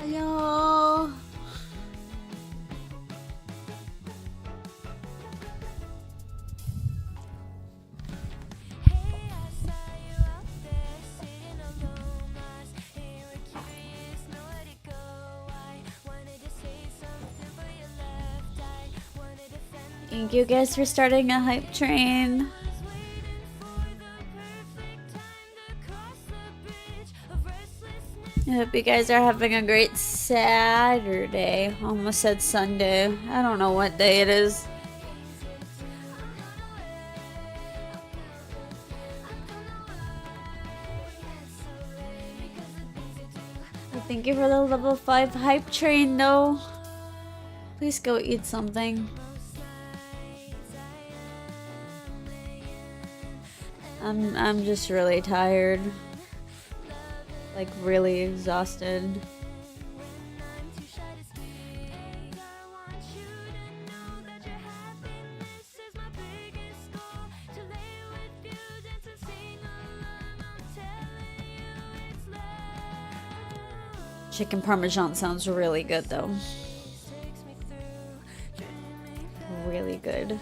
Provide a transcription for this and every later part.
Hello. Thank you guys for starting a hype train. I hope you guys are having a great Saturday. Almost said Sunday. I don't know what day it is. Thank you for the level 5 hype train though. Please go eat something. I'm just really tired. Like really exhausted. Chicken parmesan sounds really good though. Really good.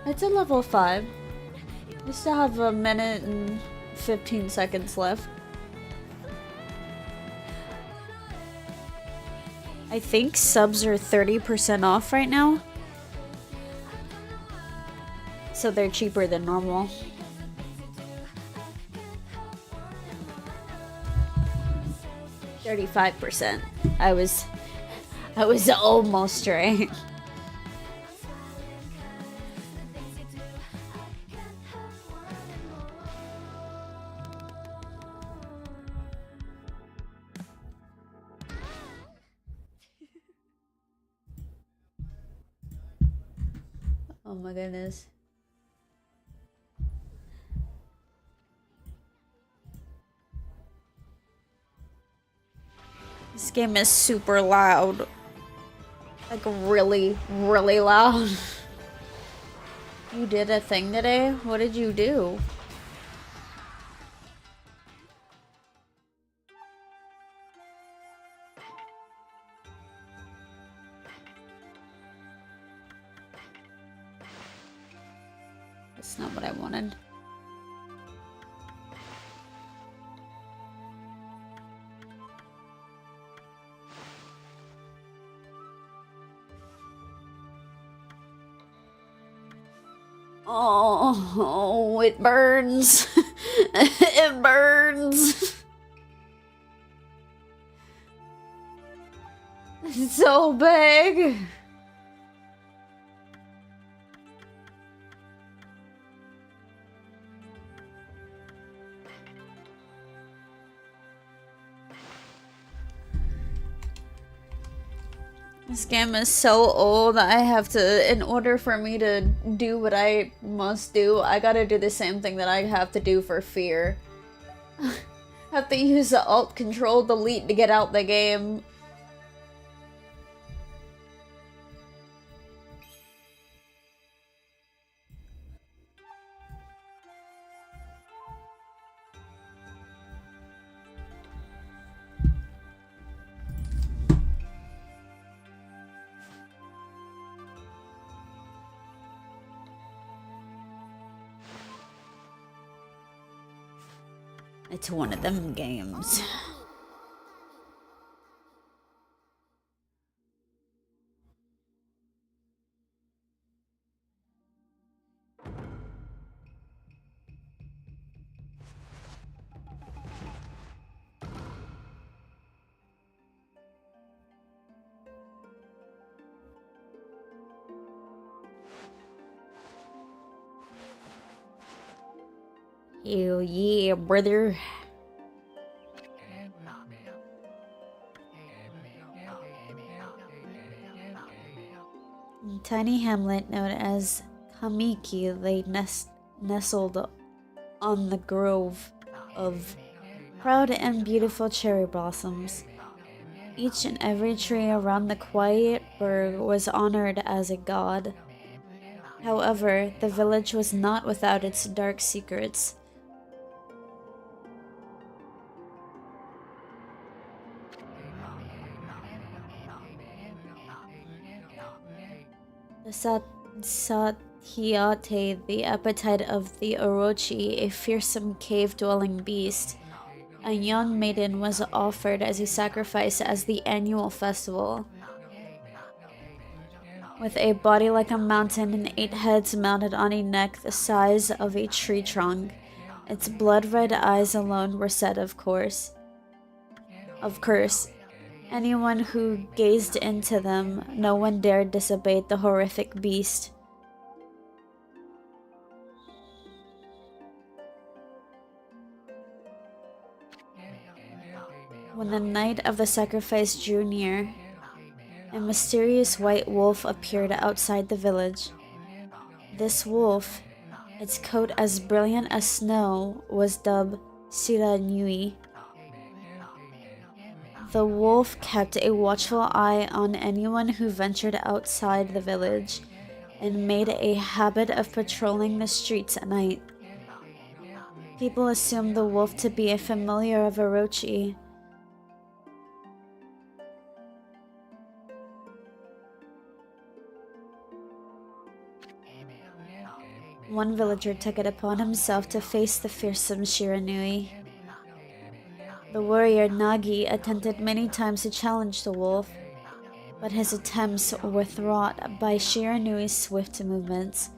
It's a level 5. We still have a minute and 15 seconds left. I think subs are 30% off right now. So they're cheaper than normal. $35%. I was almost right. Oh my goodness. This game is super loud. Like really, really loud. You did a thing today? What did you do? That's not what I wanted. Oh, it burns. It burns. It's so big. This game is so old, I have to, in order for me to do what I must do, I gotta do the same thing that I have to do for Fear. I have to use the Alt Control Delete to get out the game. It's one of them games. Hell yeah, brother. A tiny hamlet known as Kamiki lay nestled on the grove of proud and beautiful cherry blossoms. Each and every tree around the quiet burg was honored as a god. However, the village was not without its dark secrets. The Satyate, the appetite of the Orochi, a fearsome cave-dwelling beast. A young maiden was offered as a sacrifice as the annual festival. With a body like a mountain and 8 heads mounted on a neck the size of a tree trunk, its blood-red eyes alone were set of curse. Anyone who gazed into them, no one dared disobey the horrific beast. When the night of the sacrifice drew near, a mysterious white wolf appeared outside the village. This wolf, its coat as brilliant as snow, was dubbed Sira Nui. The wolf kept a watchful eye on anyone who ventured outside the village, and made a habit of patrolling the streets at night. People assumed the wolf to be a familiar of Orochi. One villager took it upon himself to face the fearsome Shiranui. The warrior Nagi attempted many times to challenge the wolf, but his attempts were thwarted by Shiranui's swift movements.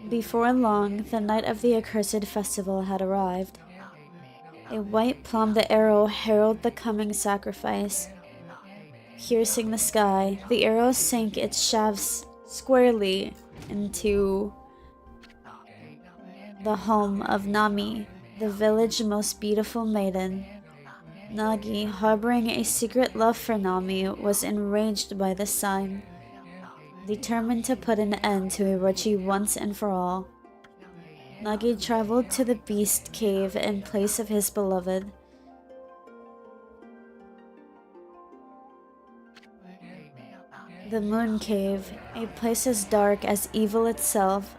Before long, the night of the accursed festival had arrived. A white plumed arrow heralded the coming sacrifice. Piercing the sky, the arrow sank its shafts squarely into the home of Nami, the village's most beautiful maiden. Nagi, harboring a secret love for Nami, was enraged by this sign, determined to put an end to Orochi once and for all. Nagi traveled to the beast cave in place of his beloved. The moon cave, a place as dark as evil itself,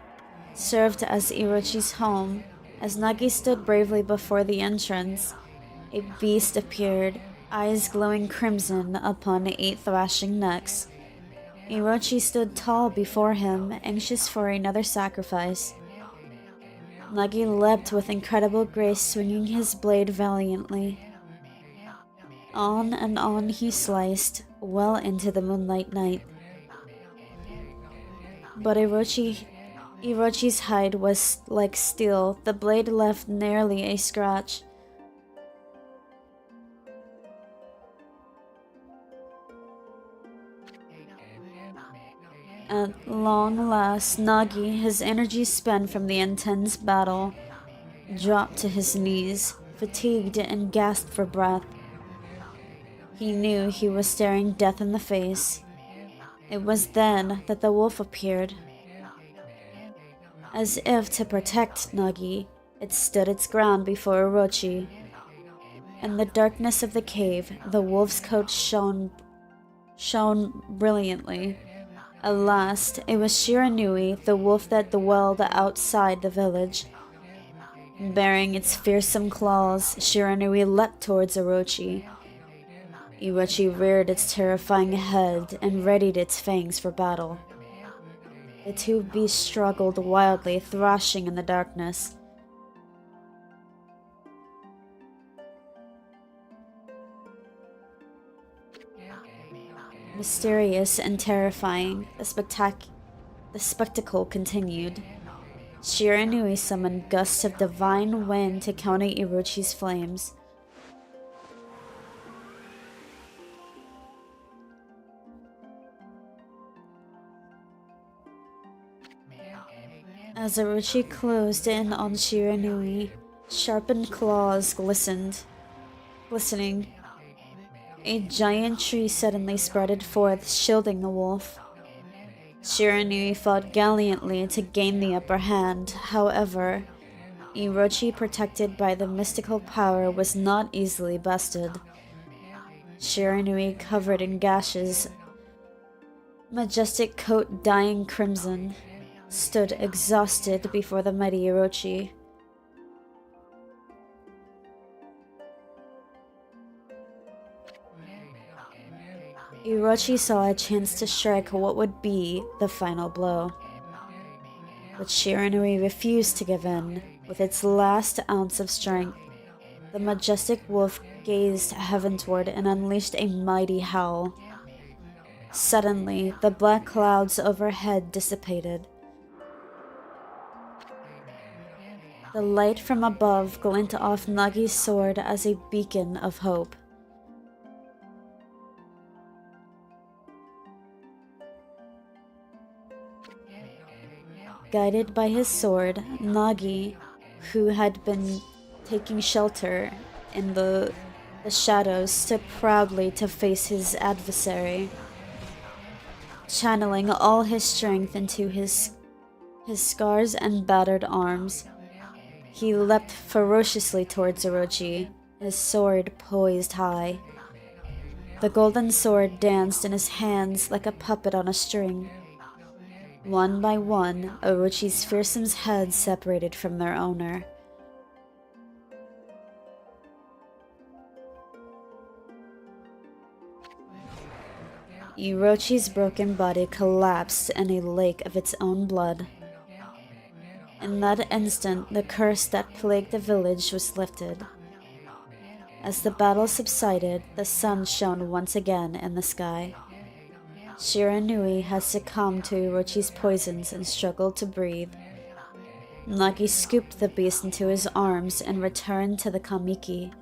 served as Orochi's home. As Nagi stood bravely before the entrance, a beast appeared, eyes glowing crimson upon 8 thrashing necks. Orochi stood tall before him, anxious for another sacrifice. Nagi leapt with incredible grace, swinging his blade valiantly. On and on he sliced, well into the moonlight night. But Orochi's hide was like steel. The blade left nearly a scratch. At long last, Nagi, his energy spent from the intense battle, dropped to his knees, fatigued and gasped for breath. He knew he was staring death in the face. It was then that the wolf appeared. As if to protect Nagi, it stood its ground before Orochi. In the darkness of the cave, the wolf's coat shone brilliantly. At last, it was Shiranui, the wolf that dwelled outside the village. Bearing its fearsome claws, Shiranui leapt towards Orochi. Orochi reared its terrifying head and readied its fangs for battle. The two beasts struggled wildly, thrashing in the darkness. Mysterious and terrifying, the spectacle continued. Shiranui summoned gusts of divine wind to counter Orochi's flames. As Orochi closed in on Shiranui, sharpened claws glistening. A giant tree suddenly sprouted forth, shielding the wolf. Shiranui fought gallantly to gain the upper hand. However, Orochi, protected by the mystical power, was not easily bested. Shiranui, covered in gashes, majestic coat dyeing crimson, stood exhausted before the mighty Orochi. Orochi saw a chance to strike what would be the final blow. But Shiranui refused to give in. With its last ounce of strength, the majestic wolf gazed heavenward and unleashed a mighty howl. Suddenly, the black clouds overhead dissipated. The light from above glinted off Nagi's sword as a beacon of hope. Guided by his sword, Nagi, who had been taking shelter in the shadows, stood proudly to face his adversary, channeling all his strength into his scars and battered arms. He leapt ferociously towards Orochi, his sword poised high. The golden sword danced in his hands like a puppet on a string. One by one, Orochi's fearsome heads separated from their owner. Orochi's broken body collapsed in a lake of its own blood. In that instant, the curse that plagued the village was lifted. As the battle subsided, the sun shone once again in the sky. Shiranui had succumbed to Orochi's poisons and struggled to breathe. Nagi scooped the beast into his arms and returned to the Kamiki.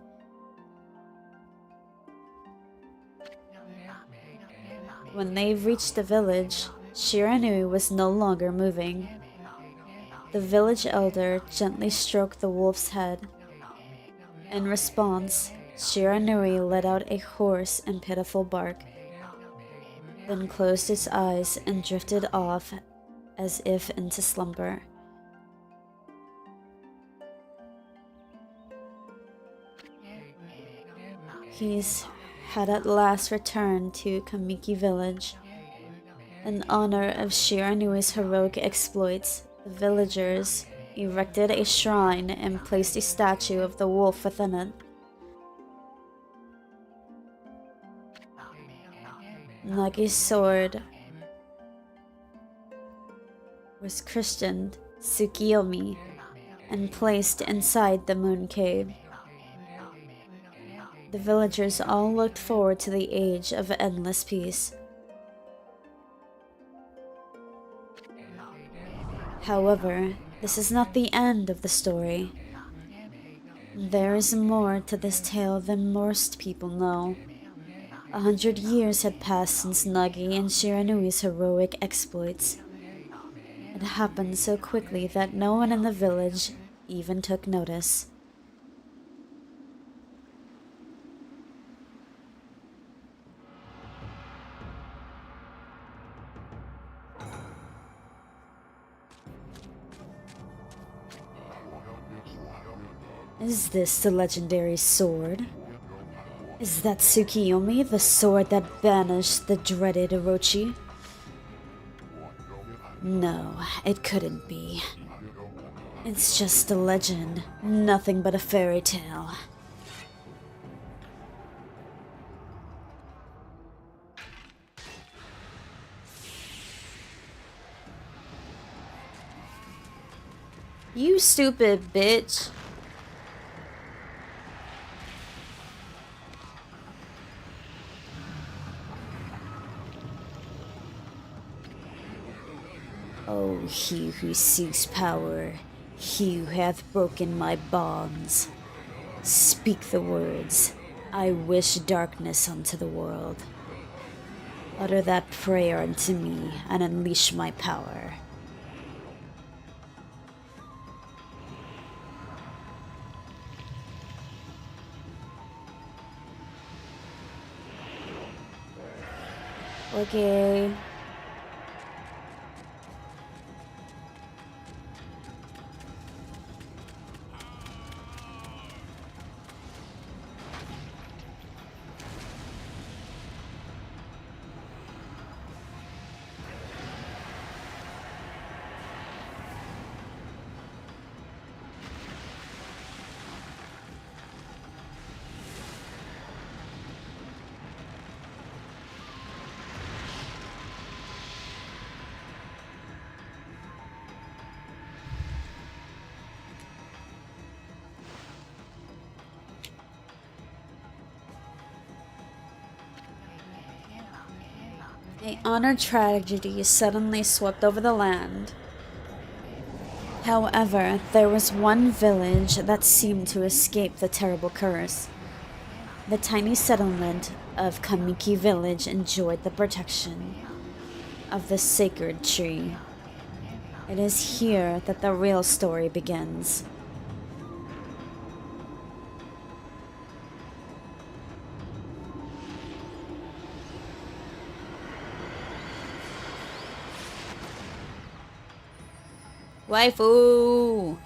When they reached the village, Shiranui was no longer moving. The village elder gently stroked the wolf's head. In response, Shiranui let out a hoarse and pitiful bark, then closed its eyes and drifted off as if into slumber. He's had at last returned to Kamiki village. In honor of Shiranui's heroic exploits, the villagers erected a shrine and placed a statue of the wolf within it. Nagi's sword was christened Tsukiyomi and placed inside the moon cave. The villagers all looked forward to the age of endless peace. However, this is not the end of the story. There is more to this tale than most people know. 100 years had passed since Nagi and Shiranui's heroic exploits. It happened so quickly that no one in the village even took notice. Is this the legendary sword? Is that Tsukiyomi, the sword that banished the dreaded Orochi? No, it couldn't be. It's just a legend, nothing but a fairy tale. You stupid bitch. Oh, he who seeks power, he who hath broken my bonds. Speak the words, I wish darkness unto the world. Utter that prayer unto me, and unleash my power. Okay. A honor tragedy suddenly swept over the land. However, there was one village that seemed to escape the terrible curse. The tiny settlement of Kamiki village enjoyed the protection of the sacred tree. It is here that the real story begins. Waifu!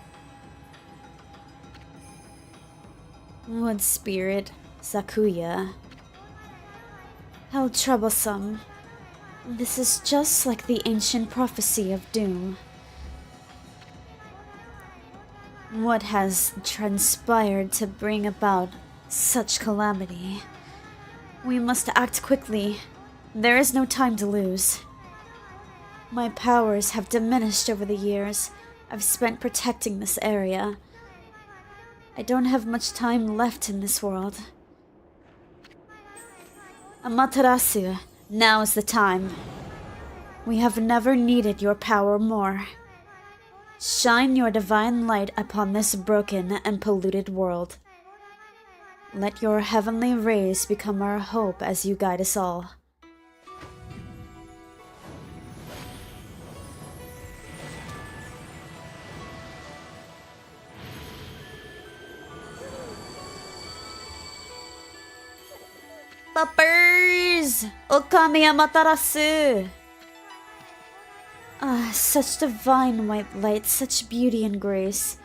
Wood spirit, Sakuya. How troublesome. This is just like the ancient prophecy of doom. What has transpired to bring about such calamity? We must act quickly. There is no time to lose. My powers have diminished over the years I've spent protecting this area. I don't have much time left in this world. Amatarasu, now is the time. We have never needed your power more. Shine your divine light upon this broken and polluted world. Let your heavenly rays become our hope as you guide us all. Puppers! Okami Amatarasu! Ah, such divine white light, such beauty and grace.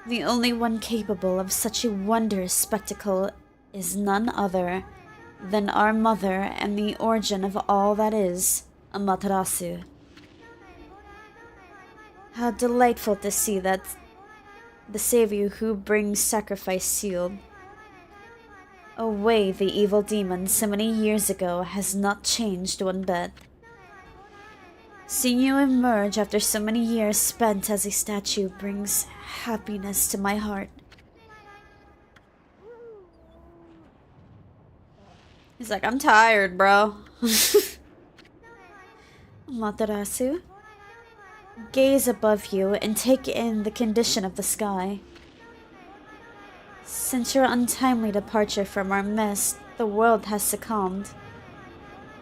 The only one capable of such a wondrous spectacle is none other than our mother and the origin of all that is, Amaterasu. How delightful to see that the savior who brings sacrifice sealed away the evil demon so many years ago has not changed one bit. Seeing you emerge after so many years spent as a statue brings happiness to my heart. He's like, I'm tired, bro. Amaterasu, gaze above you and take in the condition of the sky. Since your untimely departure from our midst, the world has succumbed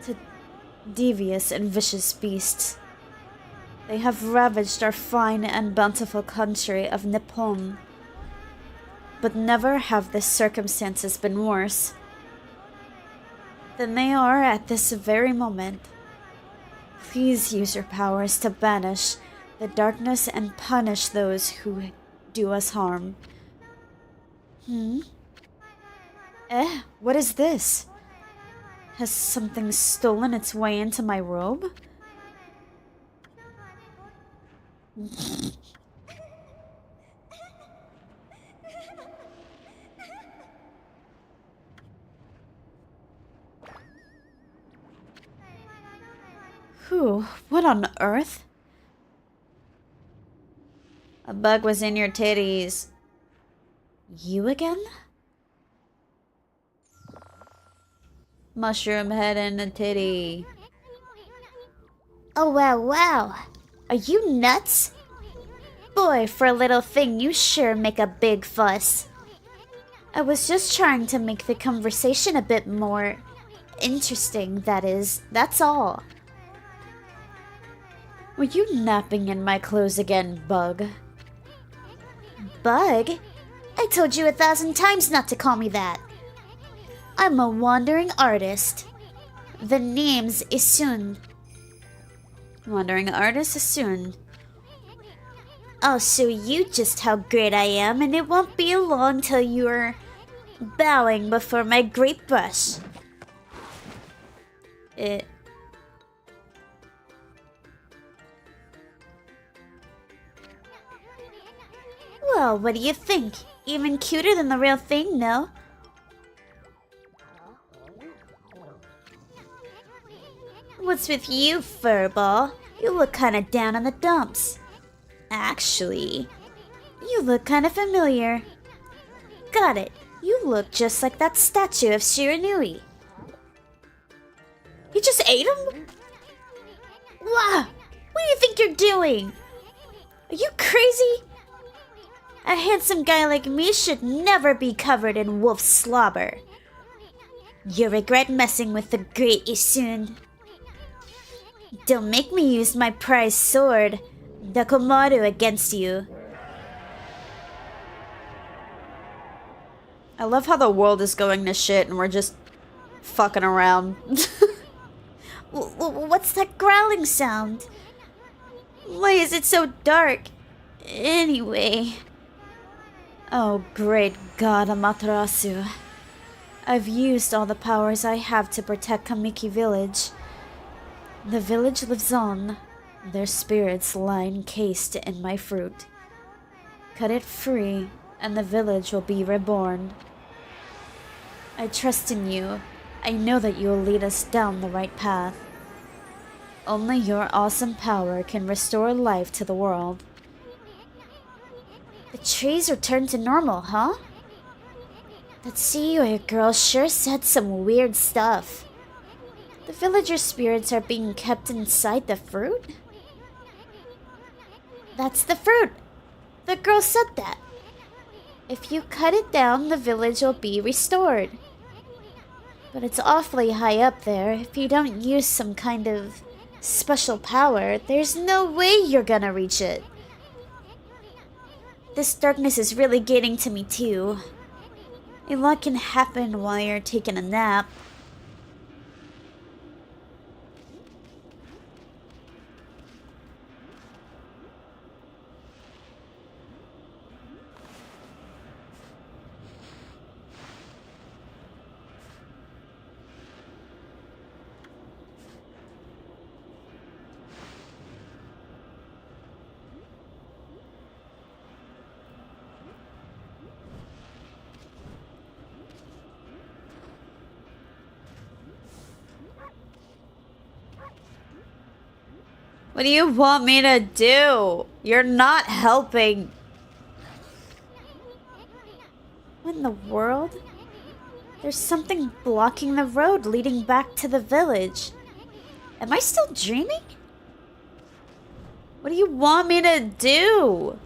to devious and vicious beasts. They have ravaged our fine and bountiful country of Nippon. But never have the circumstances been worse than they are at this very moment. Please use your powers to banish the darkness and punish those who do us harm. What is this? Has something stolen its way into my robe? Who? What on earth? A bug was in your titties. You again? Mushroom head and a titty. Oh wow. Are you nuts? Boy, for a little thing, you sure make a big fuss. I was just trying to make the conversation a bit more interesting, that is, that's all. Were you napping in my clothes again, Bug? Bug? I told you 1,000 times not to call me that. I'm a wandering artist. The name's Isun. Wandering artist Isun. I'll show you just how great I am, and it won't be long till you're bowing before my great brush. Well, what do you think? Even cuter than the real thing, no? What's with you, furball? You look kinda down in the dumps. Actually, you look kinda familiar. Got it. You look just like that statue of Shiranui. You just ate him? Wow! What do you think you're doing? Are you crazy? A handsome guy like me should never be covered in wolf slobber. You'll regret messing with the great Isun. Don't make me use my prized sword, Dakomaru, against you. I love how the world is going to shit and we're just fucking around. What's that growling sound? Why is it so dark? Anyway. Oh, great God, Amaterasu. I've used all the powers I have to protect Kamiki Village. The village lives on. Their spirits lie encased in my fruit. Cut it free, and the village will be reborn. I trust in you, I know that you will lead us down the right path. Only your awesome power can restore life to the world. The trees returned to normal, huh? That CEO girl sure said some weird stuff. The villager spirits are being kept inside the fruit? That's the fruit! The girl said that. If you cut it down, the village will be restored. But it's awfully high up there. If you don't use some kind of special power, there's no way you're gonna reach it. This darkness is really getting to me too. A lot can happen while you're taking a nap. What do you want me to do? You're not helping. What in the world? There's something blocking the road leading back to the village. Am I still dreaming? What do you want me to do?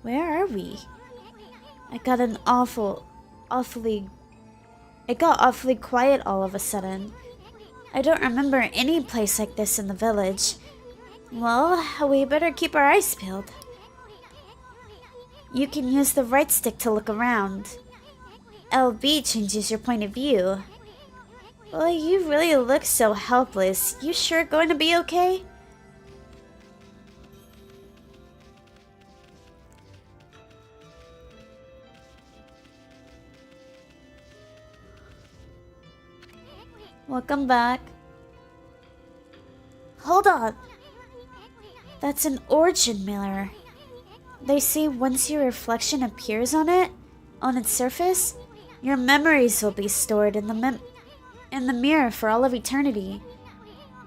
Where are we? It got awfully quiet all of a sudden. I don't remember any place like this in the village. Well, we better keep our eyes peeled. You can use the right stick to look around. LB changes your point of view. Well, you really look so helpless. You sure going to be okay? Welcome back. Hold on. That's an origin mirror. They say once your reflection appears on its surface, your memories will be stored in the mirror for all of eternity.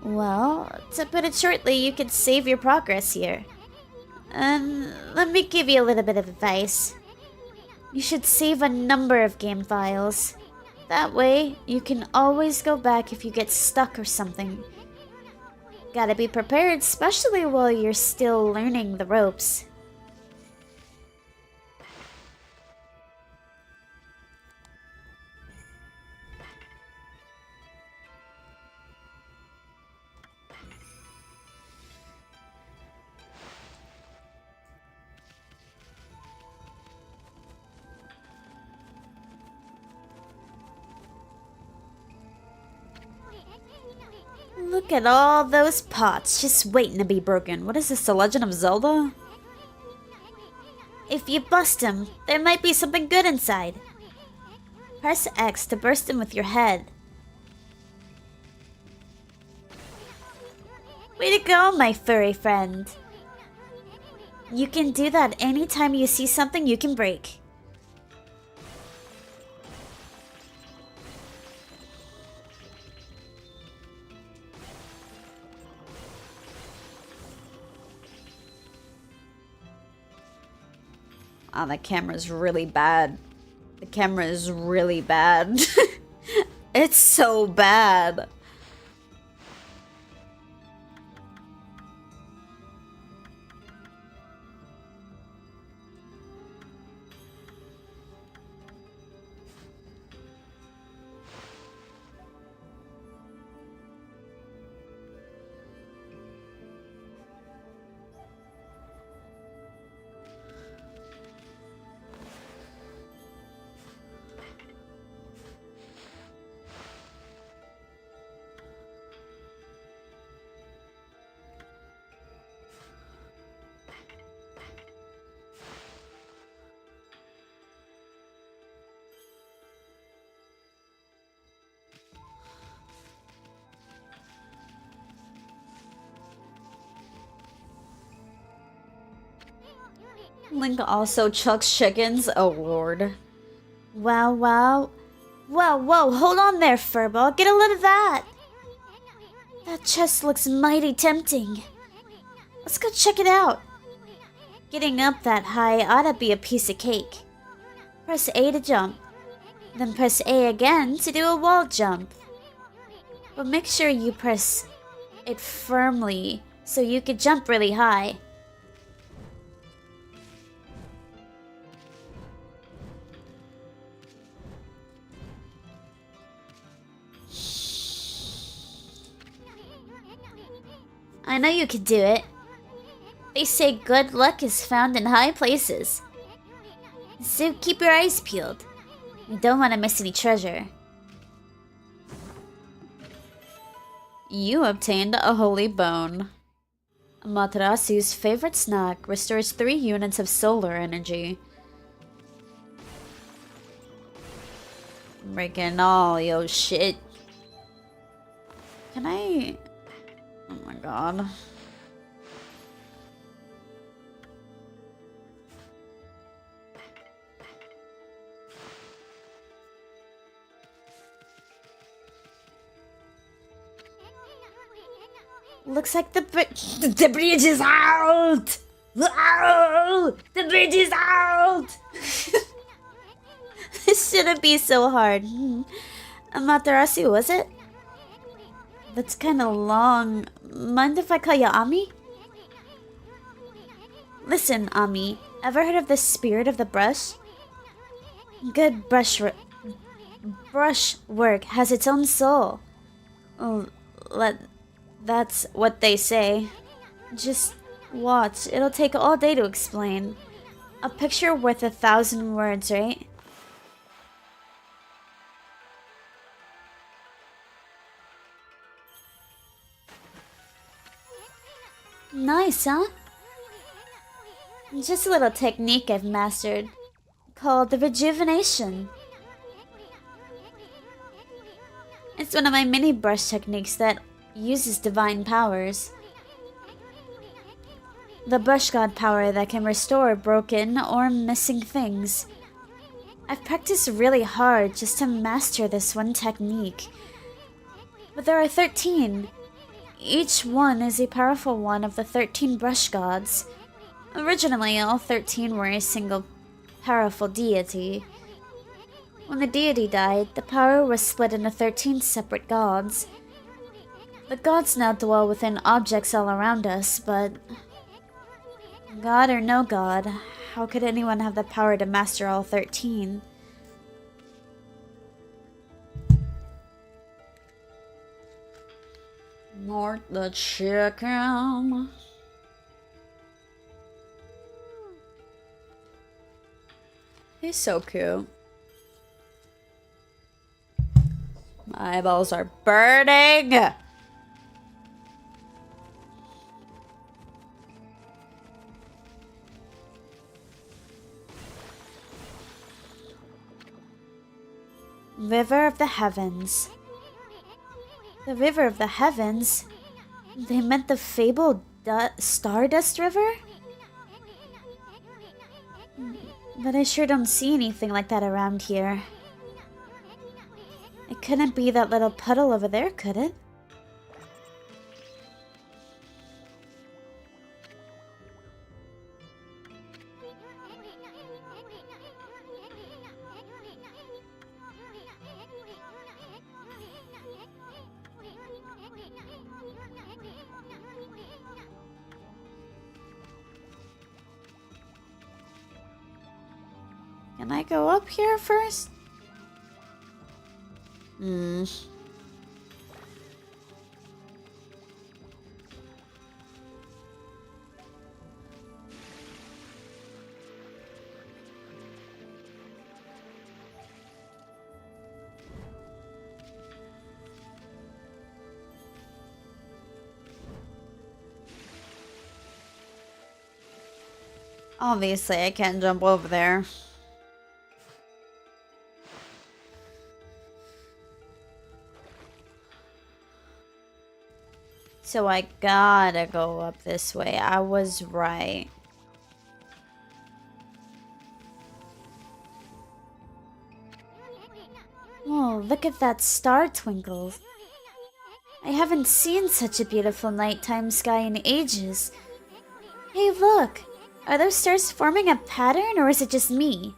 Well, to put it shortly, you could save your progress here. Let me give you a little bit of advice. You should save a number of game files. That way, you can always go back if you get stuck or something. Gotta be prepared, especially while you're still learning the ropes. Look at all those pots just waiting to be broken. What is this, The Legend of Zelda? If you bust them, there might be something good inside. Press X to burst them with your head. Way to go, my furry friend. You can do that anytime you see something you can break. Oh, the camera's really bad. The camera is really bad. It's so bad. Link also chucks chickens. Oh lord. Wow, wow. Whoa, hold on there, Furball. Get a load of that. That chest looks mighty tempting. Let's go check it out. Getting up that high ought to be a piece of cake. Press A to jump. Then press A again to do a wall jump. But make sure you press it firmly so you can jump really high. I know you can do it. They say good luck is found in high places. So keep your eyes peeled. You don't want to miss any treasure. You obtained a holy bone. Amatarasu's favorite snack restores 3 units of solar energy. Breaking all your shit. Can I... Oh my god. Looks like the bridge is out! Oh, the bridge is out! This shouldn't be so hard. Amatarasu, was it? That's kind of long. Mind if I call you Ami? Listen, Ami. Ever heard of the spirit of the brush? Good brush work has its own soul. Oh, that's what they say. Just watch. It'll take all day to explain. A picture worth 1,000 words, right? Nice, huh? Just a little technique I've mastered, called the rejuvenation. It's one of my mini brush techniques that uses divine powers. The brush god power that can restore broken or missing things. I've practiced really hard just to master this one technique. But there are 13. Each one is a powerful one of the 13 brush gods. Originally, all 13 were a single powerful deity. When the deity died, the power was split into 13 separate gods. The gods now dwell within objects all around us, but... God or no god, how could anyone have the power to master all 13? Mort the chicken. He's so cute. My eyeballs are burning. River of the Heavens. The River of the Heavens? They meant the fabled Stardust River? But I sure don't see anything like that around here. It couldn't be that little puddle over there, could it? Can I go up here first? Obviously, I can't jump over there. So I gotta go up this way. I was right. Oh, look at that star twinkle. I haven't seen such a beautiful nighttime sky in ages. Hey, look! Are those stars forming a pattern, or is it just me?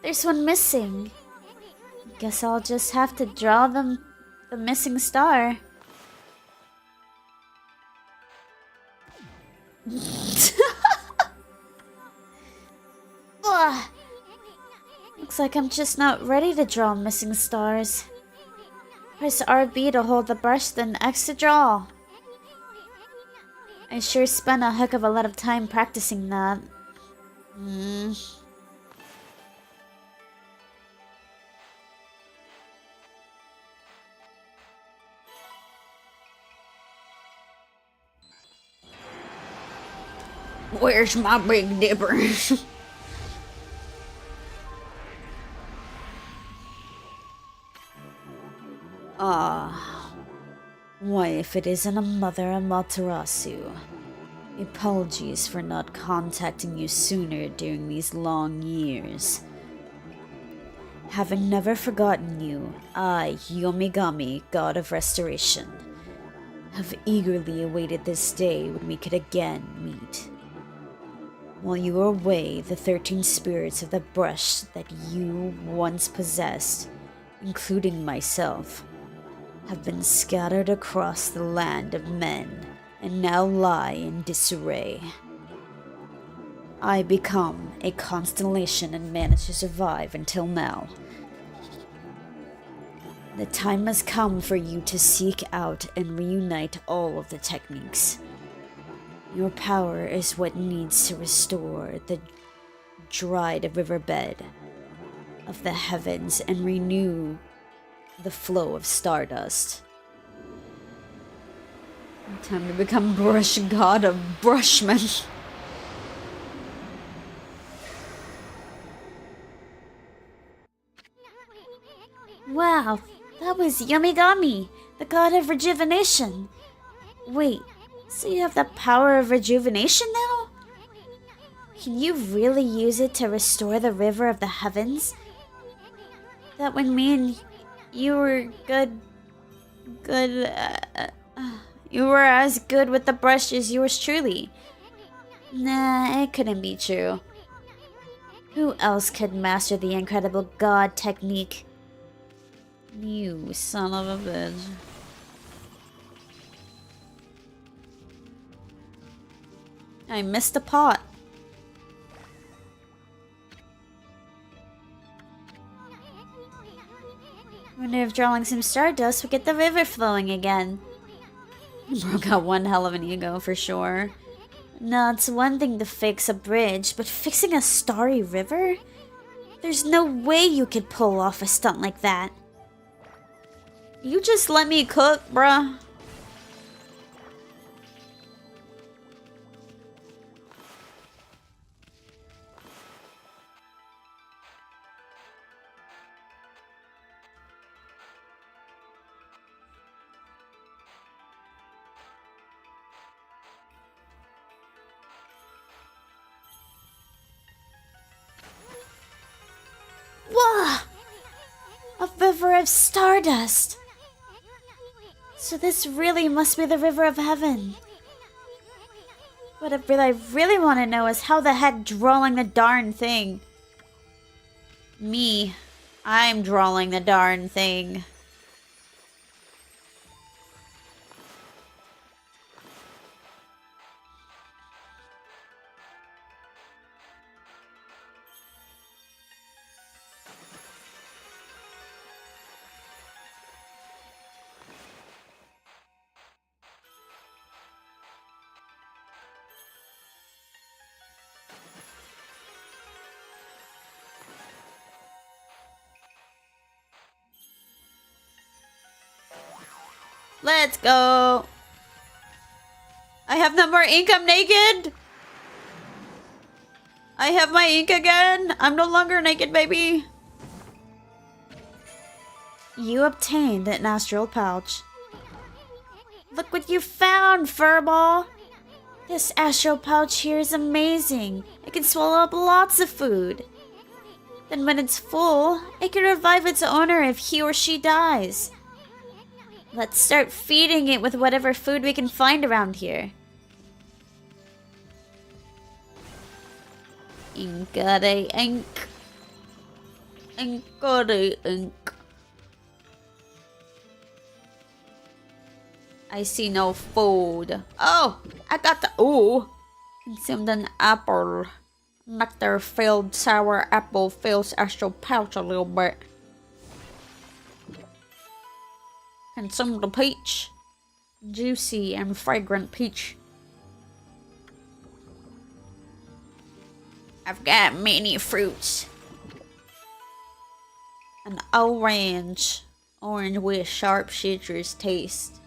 There's one missing. Guess I'll just have to draw the missing star. Ugh. Looks like I'm just not ready to draw missing stars. Press RB to hold the brush, then X to draw. I sure spent a heck of a lot of time practicing that. Where's my Big Dipper? Why, if it isn't a Mother Amatarasu. Apologies for not contacting you sooner during these long years. Having never forgotten you, I, Yomigami, God of Restoration, have eagerly awaited this day when we could again meet. While you were away, the 13 spirits of the brush that you once possessed, including myself, have been scattered across the land of men and now lie in disarray. I become a constellation and managed to survive until now. The time has come for you to seek out and reunite all of the techniques. Your power is what needs to restore the dried riverbed of the heavens and renew the flow of stardust. Time to become Brush God of Brushmen. Wow, that was Yomigami, the god of rejuvenation. Wait, so you have the power of rejuvenation now? Can you really use it to restore the river of the heavens? That would mean you were you were as good with the brush as yours truly. Nah, it couldn't be true. Who else could master the incredible god technique? You son of a bitch. I missed a pot. Wonder if drawing some stardust would get the river flowing again. Bro got one hell of an ego for sure. No, it's one thing to fix a bridge, but fixing a starry river? There's no way you could pull off a stunt like that. You just let me cook, bruh. Whoa! A river of stardust! So this really must be the river of heaven. What I really want to know is how the heck drawing the darn thing. Me. I'm drawing the darn thing. Let's go. I have no more ink. I'm naked. I have my ink again. I'm no longer naked, baby. You obtained an astral pouch. Look what you found, Furball. This astral pouch here is amazing. It can swallow up lots of food. Then when it's full, it can revive its owner if he or she dies. Let's start feeding it with whatever food we can find around here. Inkade ink. Inkade ink. I see no food. Oh, I got the consumed an apple. Nectar filled sour apple fills astral pouch a little bit. Consumed a peach. Juicy and fragrant peach. I've got many fruits. An orange. Orange with sharp citrus taste.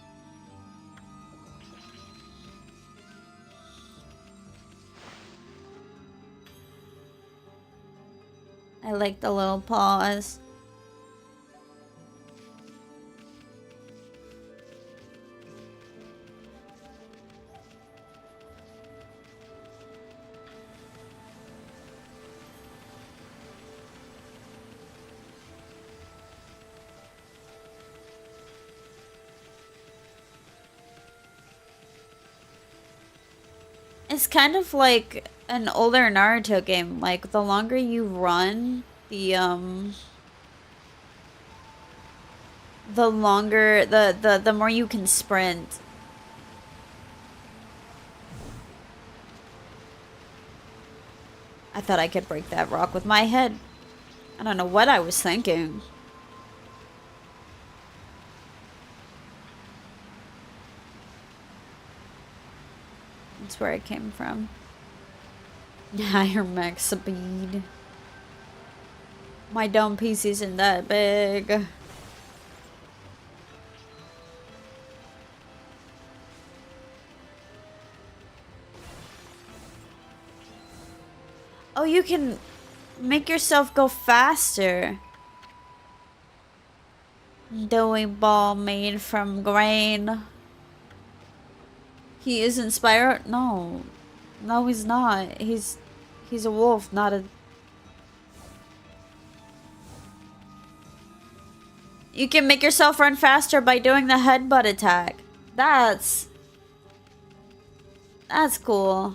I like the little paws. It's kind of like an older Naruto game. Like, the longer you run, the longer, the more you can sprint. I thought I could break that rock with my head. I don't know what I was thinking. That's where it came from. Higher max speed. My dumb PC isn't that big. Oh, you can make yourself go faster. Doughy ball made from grain. He is inspired? No. No, he's not. He's a wolf, not a... You can make yourself run faster by doing the headbutt attack. That's cool.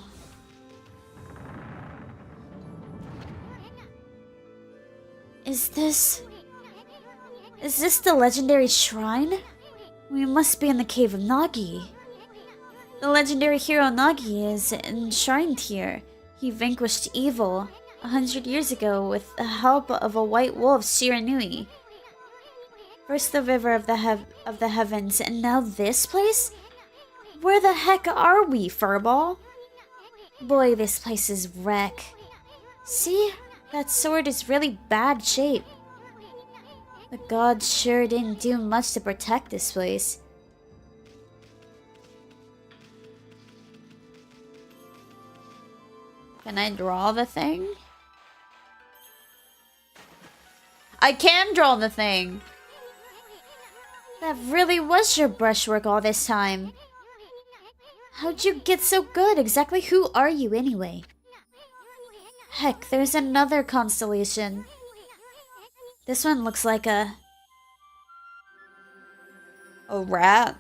Is this the legendary shrine? We must be in the cave of Nagi. The legendary hero Nagi is enshrined here. He vanquished evil 100 years ago with the help of a white wolf, Shiranui. First the river of the heavens, and now this place? Where the heck are we, Furball? Boy, this place is wreck. See? That sword is really bad shape. The gods sure didn't do much to protect this place. Can I draw the thing? I can draw the thing! That really was your brushwork all this time. How'd you get so good? Exactly who are you anyway? Heck, there's another constellation. This one looks like a rat.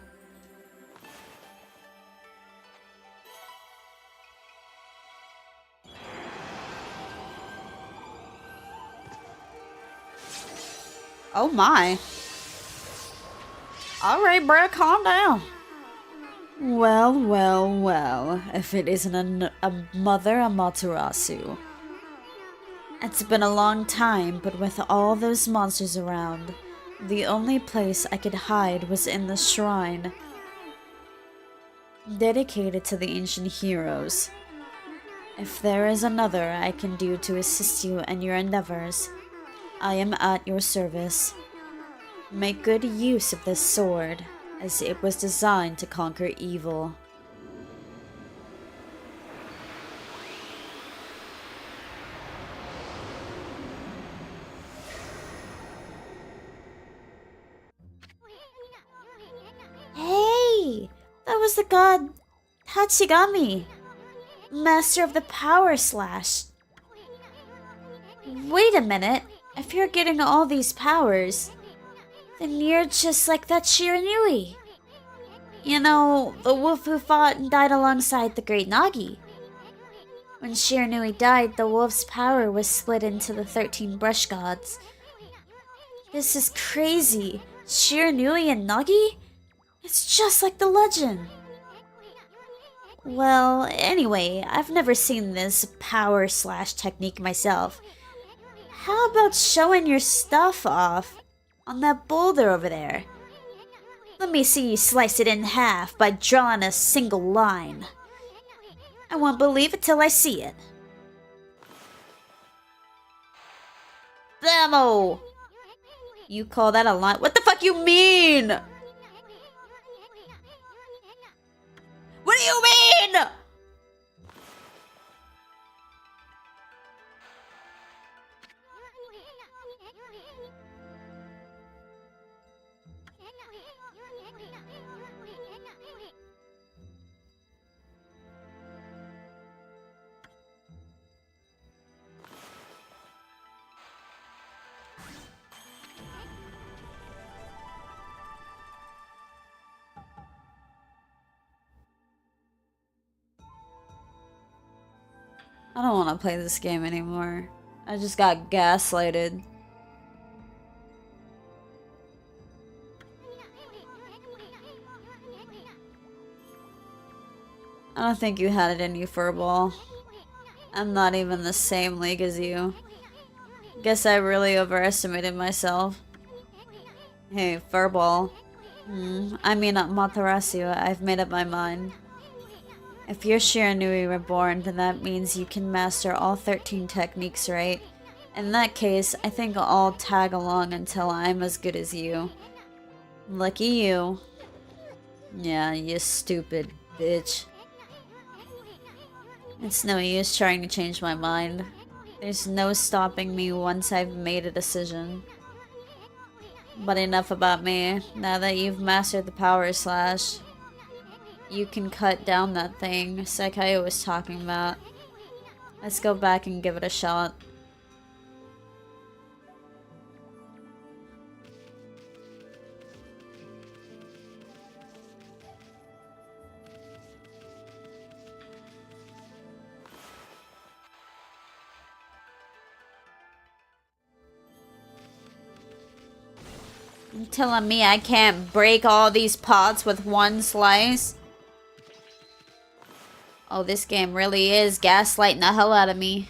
Oh my. Alright, bruh, calm down. Well, well, well. If it isn't a mother Amatarasu. It's been a long time, but with all those monsters around, the only place I could hide was in the shrine. Dedicated to the ancient heroes. If there is another I can do to assist you in your endeavors, I am at your service. Make good use of this sword, as it was designed to conquer evil. Hey! That was the god Tachigami, master of the power slash. Wait a minute. If you're getting all these powers, then you're just like that Shiranui. You know, the wolf who fought and died alongside the Great Nagi. When Shiranui died, the wolf's power was split into the 13 brush gods. This is crazy. Shiranui and Nagi? It's just like the legend. Well, anyway, I've never seen this power slash technique myself. How about showing your stuff off on that boulder over there? Let me see you slice it in half by drawing a single line. I won't believe it till I see it. Demo! You call that a line? What the fuck you mean? What do you mean? I don't want to play this game anymore. I just got gaslighted. I don't think you had it in you, Furball. I'm not even the same league as you. Guess I really overestimated myself. Hey, Furball. I mean Amatarasu, I've made up my mind. If you're Shiranui Reborn, then that means you can master all 13 techniques, right? In that case, I think I'll tag along until I'm as good as you. Lucky you. Yeah, you stupid bitch. It's no use trying to change my mind. There's no stopping me once I've made a decision. But enough about me. Now that you've mastered the power slash, you can cut down that thing Sekai was talking about. Let's go back and give it a shot. You telling me I can't break all these pots with one slice? Oh, this game really is gaslighting the hell out of me.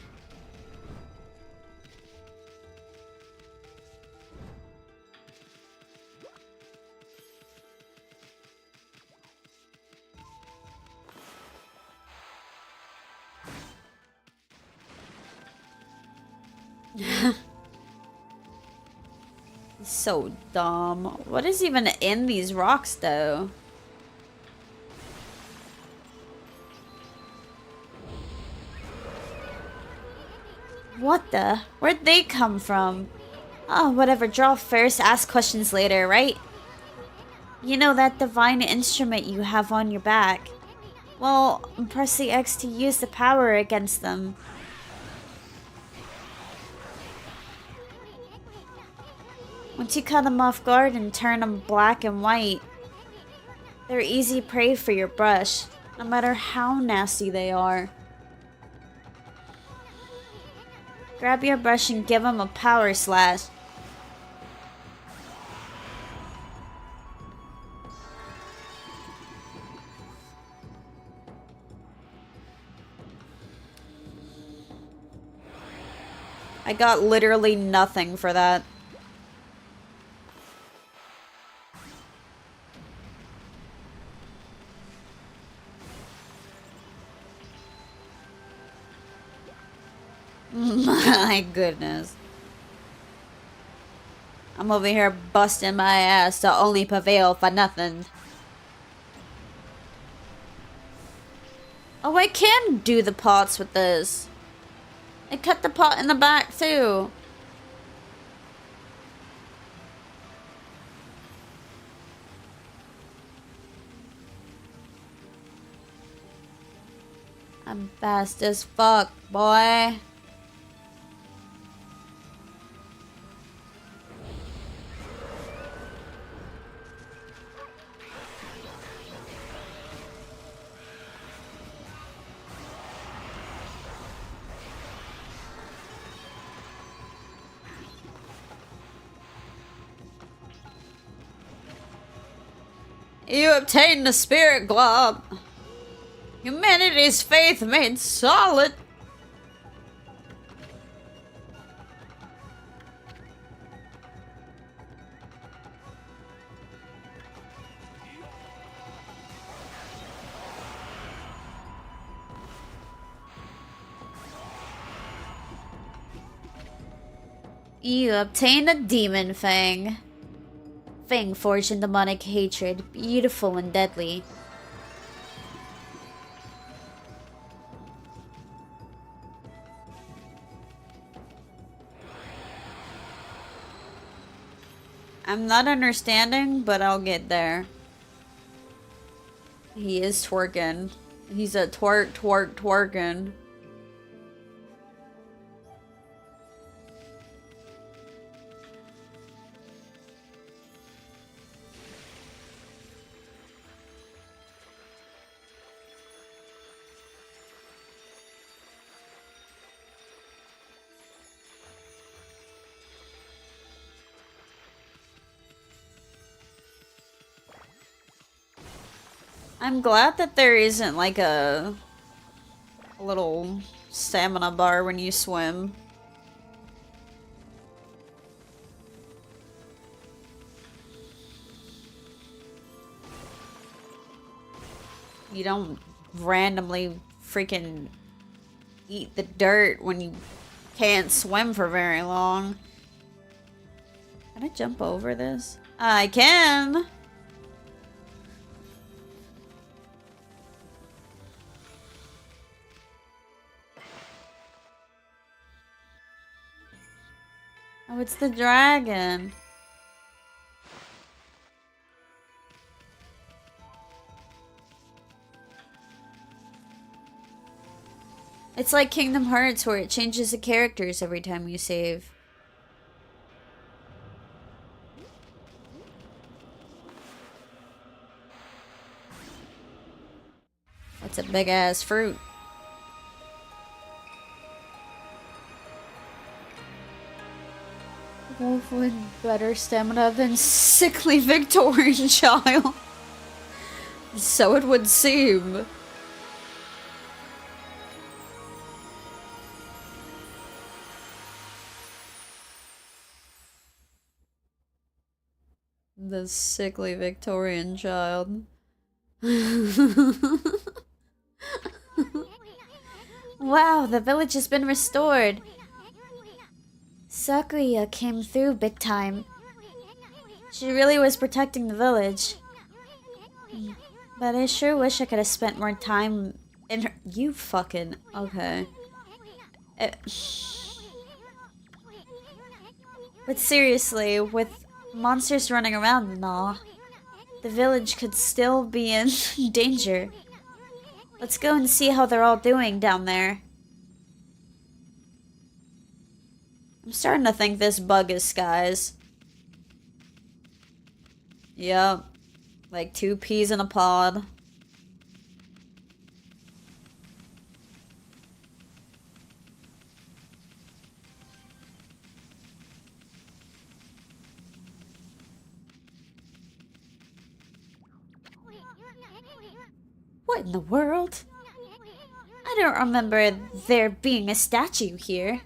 So dumb. What is even in these rocks, though? What the? Where'd they come from? Oh, whatever. Draw first, ask questions later, right? You know that divine instrument you have on your back? Well, press the X to use the power against them. Once you cut them off guard and turn them black and white, they're easy prey for your brush, no matter how nasty they are. Grab your brush and give them a power slash. I got literally nothing for that. My goodness. I'm over here busting my ass to only prevail for nothing. Oh, I can do the pots with this. I cut the pot in the back too. I'm fast as fuck, boy. You obtained the spirit globe. Humanity's faith made solid. You obtained a demon fang. Fang forged in demonic hatred, beautiful and deadly. I'm not understanding, but I'll get there. He is twerking. He's a twerking. I'm glad that there isn't like a little stamina bar when you swim. You don't randomly freaking eat the dirt when you can't swim for very long. Can I jump over this? I can! Oh, it's the dragon. It's like Kingdom Hearts where it changes the characters every time you save. That's a big ass fruit. Wolf with better stamina than sickly Victorian child. So it would seem. The sickly Victorian child. Wow, the village has been restored. Sakuya came through big time. She really was protecting the village. But I sure wish I could have spent more time in her— You fucking— okay. But seriously, with monsters running around and all, the village could still be in danger. Let's go and see how they're all doing down there. I'm starting to think this bug is Sky's. Yep. Like 2 peas in a pod. What in the world? I don't remember there being a statue here.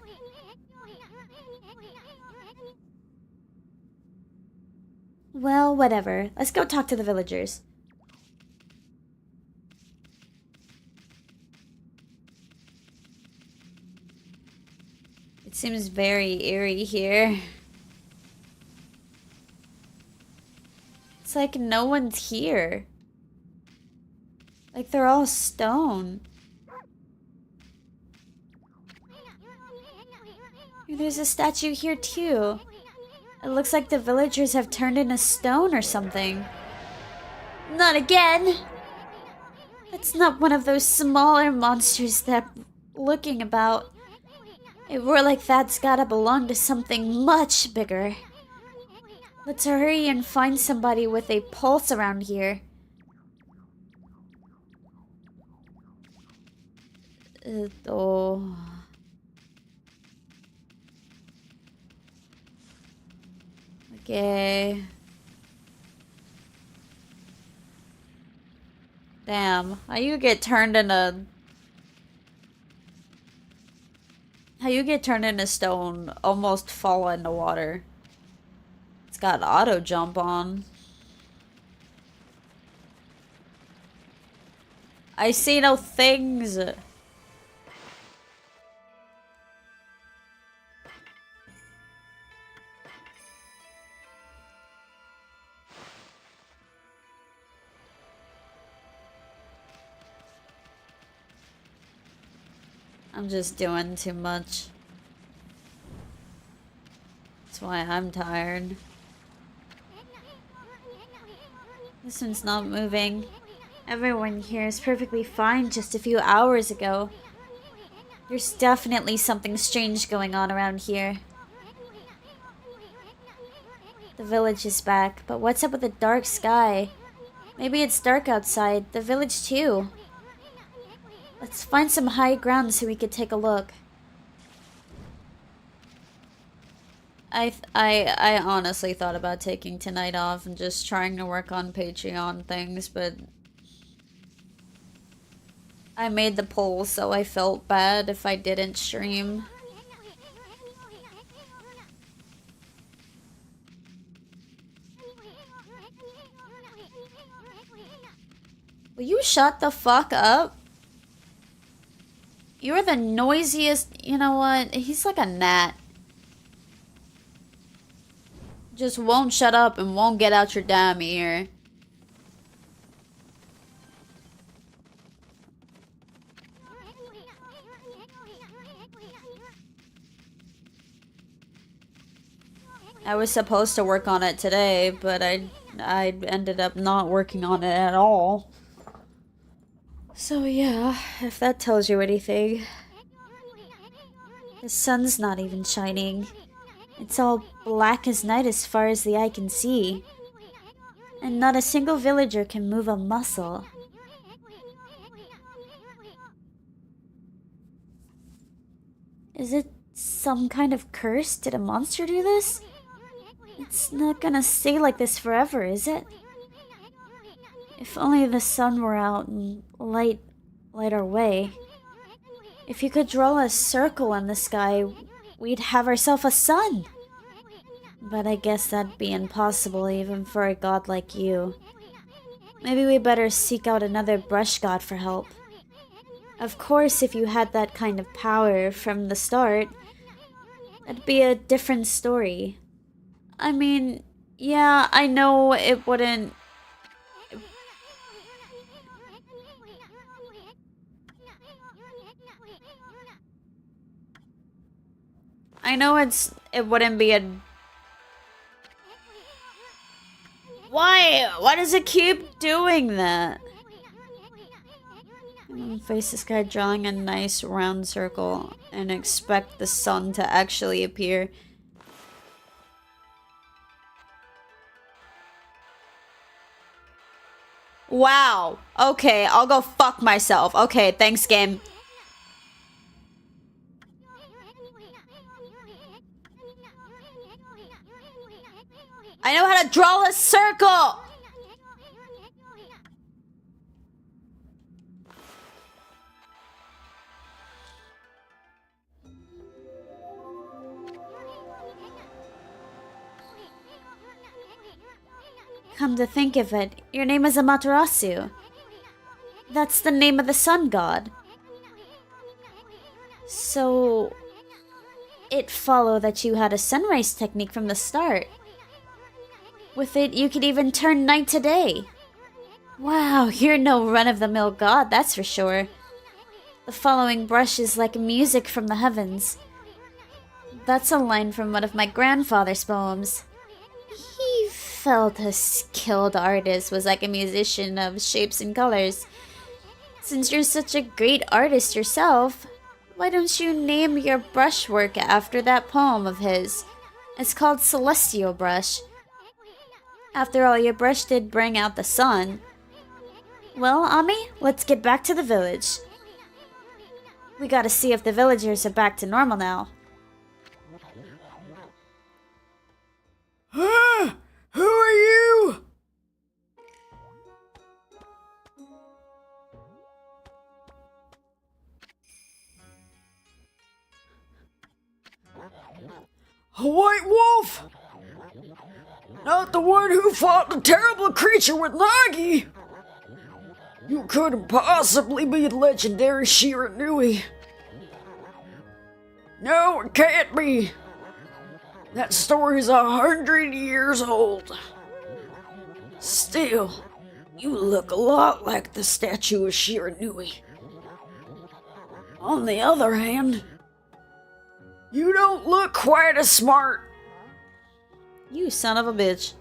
Well, whatever. Let's go talk to the villagers. It seems very eerie here. It's like no one's here. Like they're all stone. There's a statue here too. It looks like the villagers have turned into stone or something. Not again! That's not one of those smaller monsters that I'm looking about. A roar like that's gotta belong to something much bigger. Let's hurry and find somebody with a pulse around here. Okay. Damn, how you get turned into... How you get turned into stone, almost fall into water. It's got auto jump on. I see no things. I'm just doing too much. That's why I'm tired. This one's not moving. Everyone here is perfectly fine just a few hours ago. There's definitely something strange going on around here. The village is back, but what's up with the dark sky? Maybe it's dark outside. The village too. Let's find some high ground so we could take a look. I honestly thought about taking tonight off and just trying to work on Patreon things, but I made the poll, so I felt bad if I didn't stream. Will you shut the fuck up? You're the noisiest... You know what? He's like a gnat. Just won't shut up and won't get out your damn ear. I was supposed to work on it today, but I ended up not working on it at all. So yeah, if that tells you anything. The sun's not even shining. It's all black as night as far as the eye can see. And not a single villager can move a muscle. Is it some kind of curse? Did a monster do this? It's not gonna stay like this forever, is it? If only the sun were out and light our way. If you could draw a circle in the sky, we'd have ourselves a sun. But I guess that'd be impossible even for a god like you. Maybe we better seek out another brush god for help. Of course, if you had that kind of power from the start, that'd be a different story. I mean, yeah, I know it wouldn't... I know it wouldn't be a... Why? Why does it keep doing that? Face this guy drawing a nice round circle and expect the sun to actually appear. Wow. Okay, I'll go fuck myself. Okay, thanks, game. I know how to draw a circle! Come to think of it, your name is Amatarasu. That's the name of the sun god. So... it followed that you had a sunrise technique from the start. With it, you could even turn night to day. Wow, you're no run-of-the-mill god, that's for sure. The following brush is like music from the heavens. That's a line from one of my grandfather's poems. He felt a skilled artist was like a musician of shapes and colors. Since you're such a great artist yourself, why don't you name your brushwork after that poem of his? It's called Celestial Brush. After all, your brush did bring out the sun. Well, Ami, let's get back to the village. We gotta see if the villagers are back to normal now. Huh? Who are you? A white wolf? Not the one who fought the terrible creature with Nagi? You couldn't possibly be the legendary Shiranui. No, it can't be. That story's 100 years old. Still, you look a lot like the statue of Shiranui. On the other hand, you don't look quite as smart. You son of a bitch.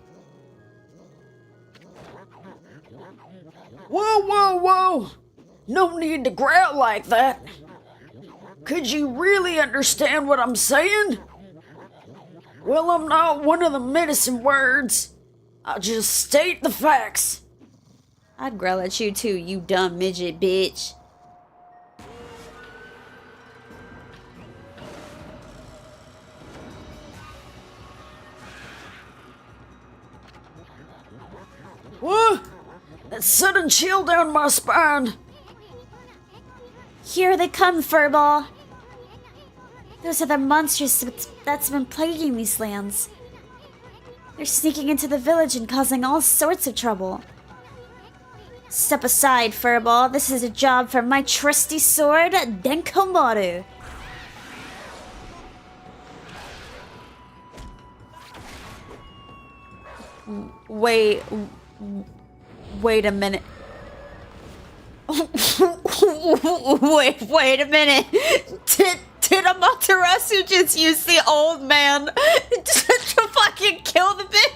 Whoa, whoa, whoa! No need to growl like that. Could you really understand what I'm saying? Well, I'm not one of the medicine words. I'll just state the facts. I'd growl at you too, you dumb midget bitch. What? That sudden chill down my spine. Here they come, Furball. Those are the monsters that's been plaguing these lands. They're sneaking into the village and causing all sorts of trouble. Step aside, Furball. This is a job for my trusty sword, Denkomaru. Wait a minute. wait a minute. Did Amatarasu just use the old man to fucking kill the bitch?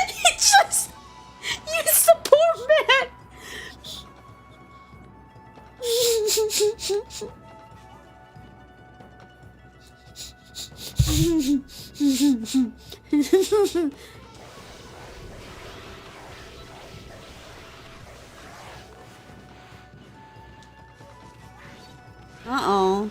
He just used the poor man. Uh-oh.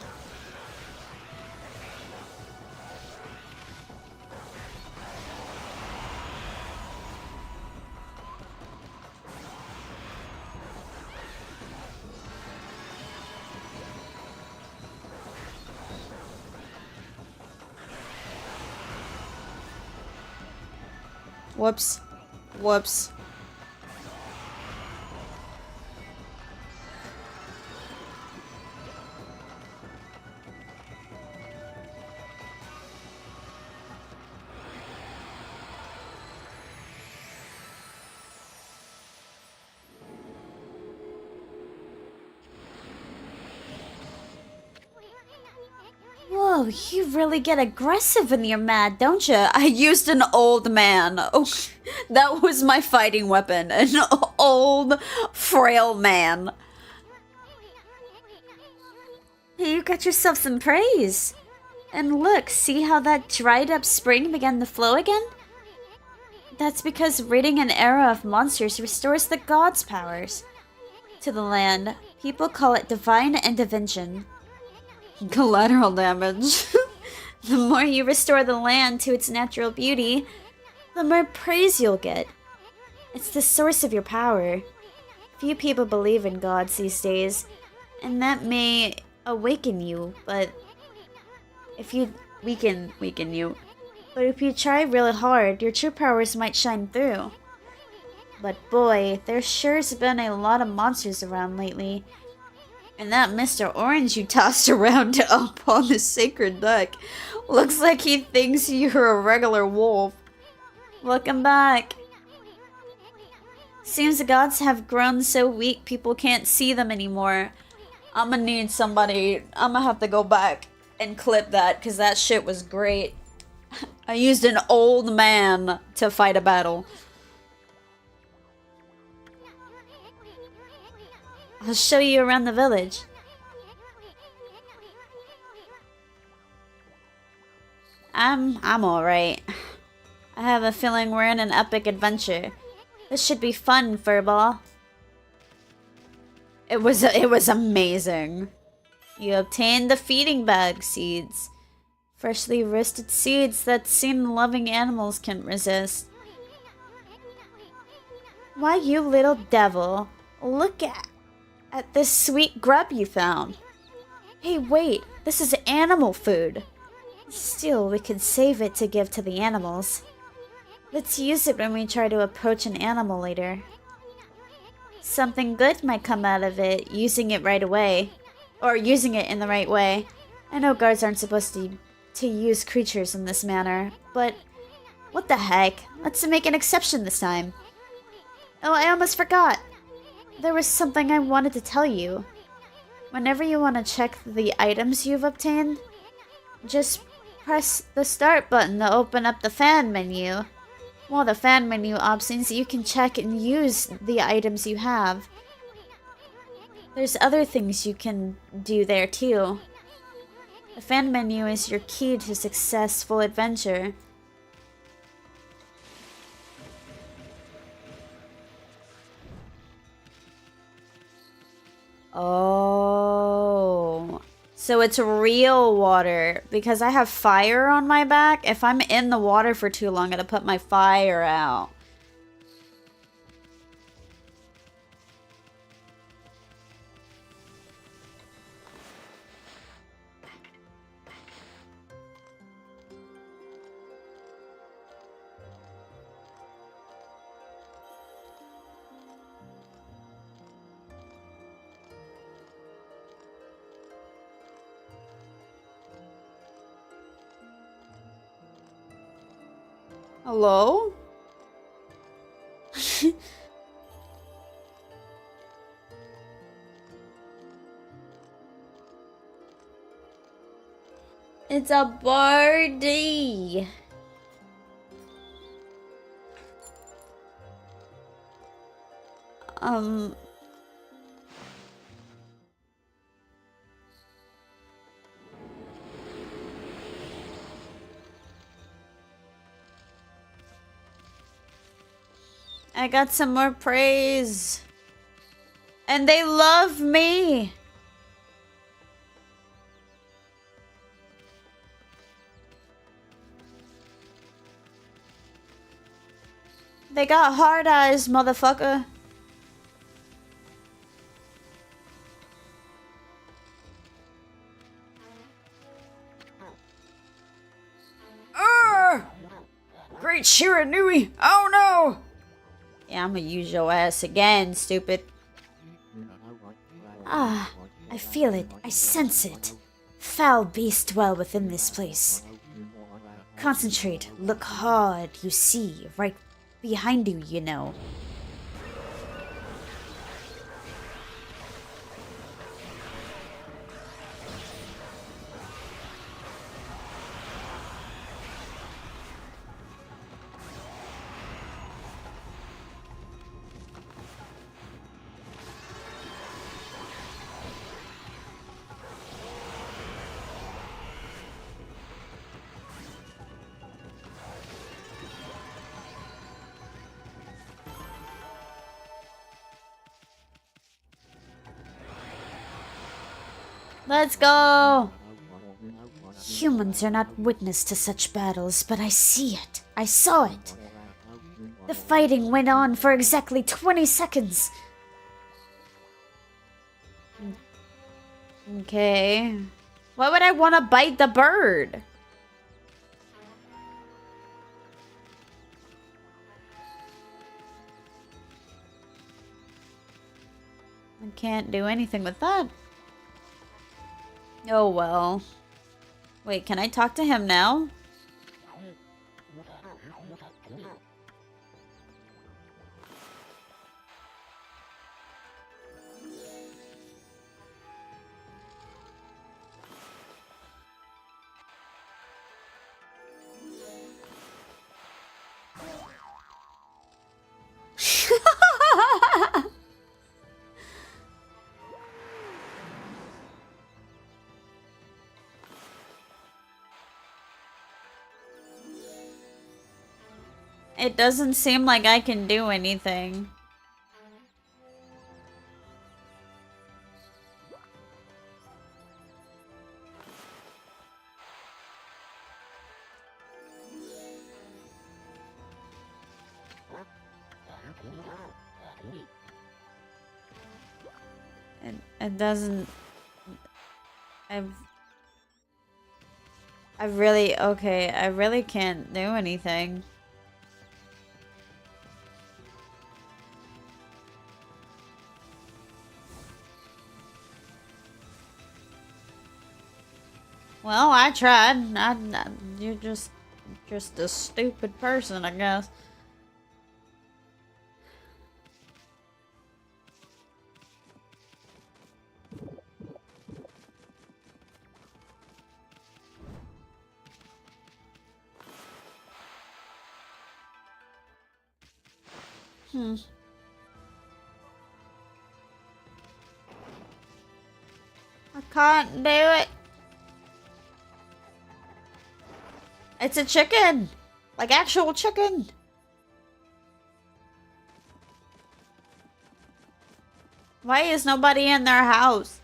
Whoops. Whoops. Whoa, you really get aggressive when you're mad, don't you? I used an old man. Oh, that was my fighting weapon. An old, frail man. You got yourself some praise. And look, see how that dried up spring began to flow again? That's because ridding an era of monsters restores the gods' powers to the land. People call it divine intervention. Collateral damage. The more you restore the land to its natural beauty, the more praise you'll get. It's the source of your power. Few people believe in gods these days, and that may awaken you, but if you weaken you. But if you try really hard, your true powers might shine through. But boy, there sure's been a lot of monsters around lately. And that Mr. Orange you tossed around up on the sacred deck looks like he thinks you're a regular wolf. Welcome back. Seems the gods have grown so weak people can't see them anymore. I'm gonna have to go back and clip that because that shit was great. I used an old man to fight a battle. I'll show you around the village. I'm alright. I have a feeling we're in an epic adventure. This should be fun, Furball. It was amazing. You obtained the feeding bag seeds. Freshly roasted seeds that scene-loving animals can resist. Why, you little devil. Look at... at this sweet grub you found. Hey, wait, this is animal food. Still, we could save it to give to the animals. Let's use it when we try to approach an animal later. Something good might come out of it, using it right away. Or using it in the right way. I know guards aren't supposed to use creatures in this manner, but what the heck? Let's make an exception this time. Oh, I almost forgot. There was something I wanted to tell you. Whenever you want to check the items you've obtained, just press the start button to open up the fan menu. While the fan menu opens, you can check and use the items you have. There's other things you can do there too. The fan menu is your key to successful adventure. Oh. So it's real water. Because I have fire on my back, if I'm in the water for too long, it'll put my fire out. Hello? It's a birdie. I got some more praise. And they love me. They got hard eyes, motherfucker. Great Shiranui! Oh no! Yeah, I'm gonna use your ass again, stupid. Ah, I feel it. I sense it. Foul beasts dwell within this place. Concentrate. Look hard. You see, right behind you, you know. Let's go. Humans are not witness to such battles, but I see it. I saw it. The fighting went on for exactly 20 seconds. Okay. Why would I want to bite the bird? I can't do anything with that. Oh well. Wait, can I talk to him now? It doesn't seem like I can do anything. It doesn't... I really... Okay, I really can't do anything. Well, I tried. You're just a stupid person, I guess. I can't do it. It's a chicken. Like actual chicken. Why is nobody in their house?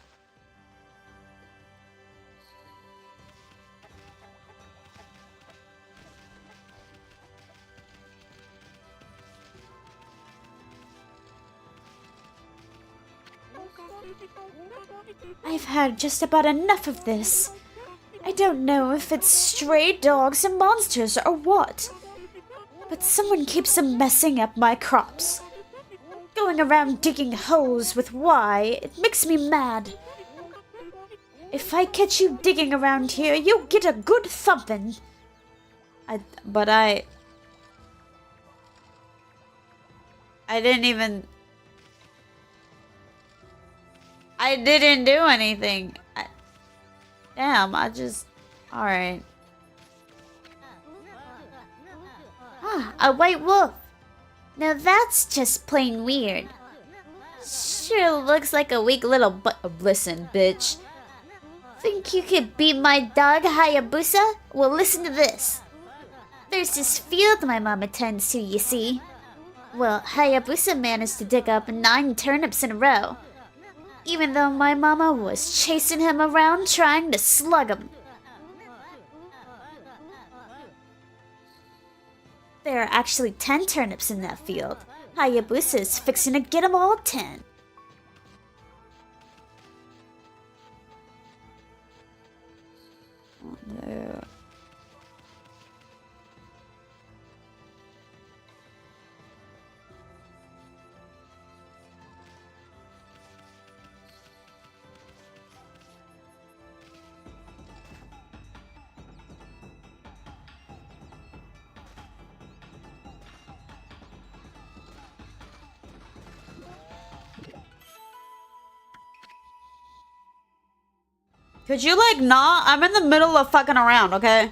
I've had just about enough of this. I don't know if it's stray dogs and monsters or what, but someone keeps messing up my crops. Going around digging holes with why, it makes me mad. If I catch you digging around here, you'll get a good thumping. I didn't do anything. Damn, alright. A white wolf. Now that's just plain weird. Sure looks like a weak little Listen, bitch. Think you could beat my dog Hayabusa? Well, listen to this. There's this field my mom attends to, you see. Well, Hayabusa managed to dig up 9 turnips in a row, even though my mama was chasing him around trying to slug him. There are actually 10 turnips in that field. Hayabusa is fixing to get them all 10. Oh, no. Could you, like, not? I'm in the middle of fucking around, okay?